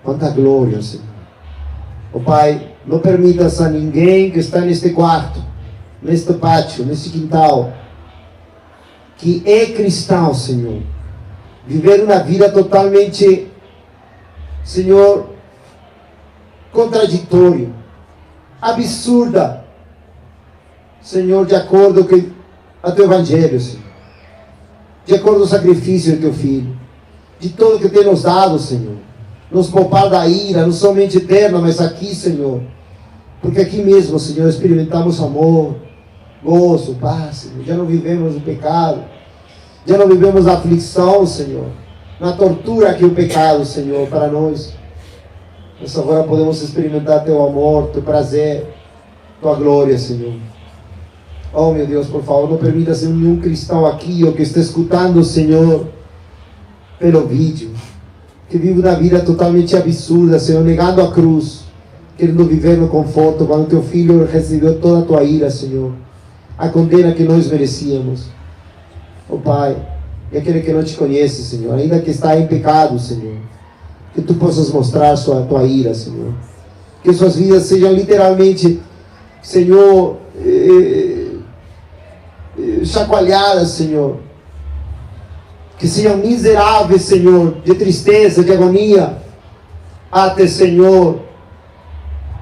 Quanta glória, Senhor. Oh Pai, não permitas a ninguém que está neste quarto, neste pátio, neste quintal, que é cristão, Senhor, viver uma vida totalmente, Senhor, contraditória, absurda, Senhor, de acordo com o teu evangelho, Senhor, de acordo com o sacrifício do teu filho, de tudo que tem nos dado, Senhor, nos poupar da ira, não somente eterna, mas aqui, Senhor, porque aqui mesmo, Senhor, experimentamos amor, gozo, paz, Senhor. Já não vivemos o pecado, já não vivemos a aflição, Senhor, na tortura que é o pecado, Senhor, para nós. Mas agora podemos experimentar teu amor, teu prazer, tua glória, Senhor. Oh, meu Deus, por favor, não permita ser nenhum cristão aqui ou que está escutando, Senhor, pelo vídeo, que vive uma vida totalmente absurda, Senhor, negando a cruz, querendo viver no conforto, quando teu filho recebeu toda a tua ira, Senhor, a condena que nós merecíamos. Oh Pai, e aquele que não te conhece, Senhor, ainda que está em pecado, Senhor, que tu possas mostrar a tua ira, Senhor, que suas vidas sejam literalmente, Senhor, chacoalhadas, Senhor, que sejam miseráveis, Senhor, de tristeza, de agonia, até, Senhor,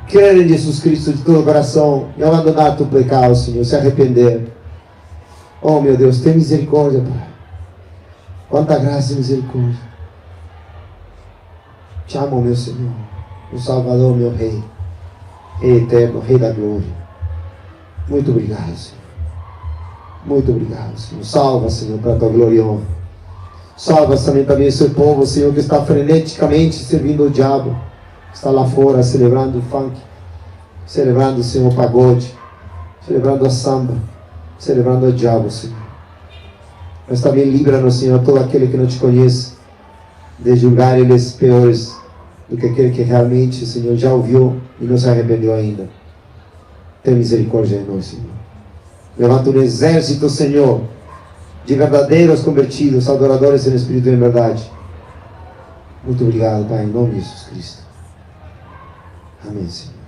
crer em Jesus Cristo de todo o coração e abandonar teu pecado, Senhor, se arrepender. Oh, meu Deus, tem misericórdia, Pai. Quanta graça e misericórdia. Te amo, meu Senhor, o Salvador, meu Rei, eterno, Rei da glória. Muito obrigado, Senhor. Muito obrigado, Senhor. Salva, Senhor, para a tua glória e honra. Salva também o seu povo, Senhor, que está freneticamente servindo o diabo. Está lá fora celebrando o funk, celebrando, Senhor, o pagode, celebrando a samba, celebrando o diabo, Senhor. Mas também livra-nos, Senhor, todo aquele que não te conhece, de julgar eles piores do que aquele que realmente, Senhor, já ouviu e não se arrependeu ainda. Tem misericórdia em nós, Senhor. Levanta um exército, Senhor, de verdadeiros convertidos, adoradores em espírito e em verdade. Muito obrigado, Pai, em nome de Jesus Cristo. Amém, Senhor.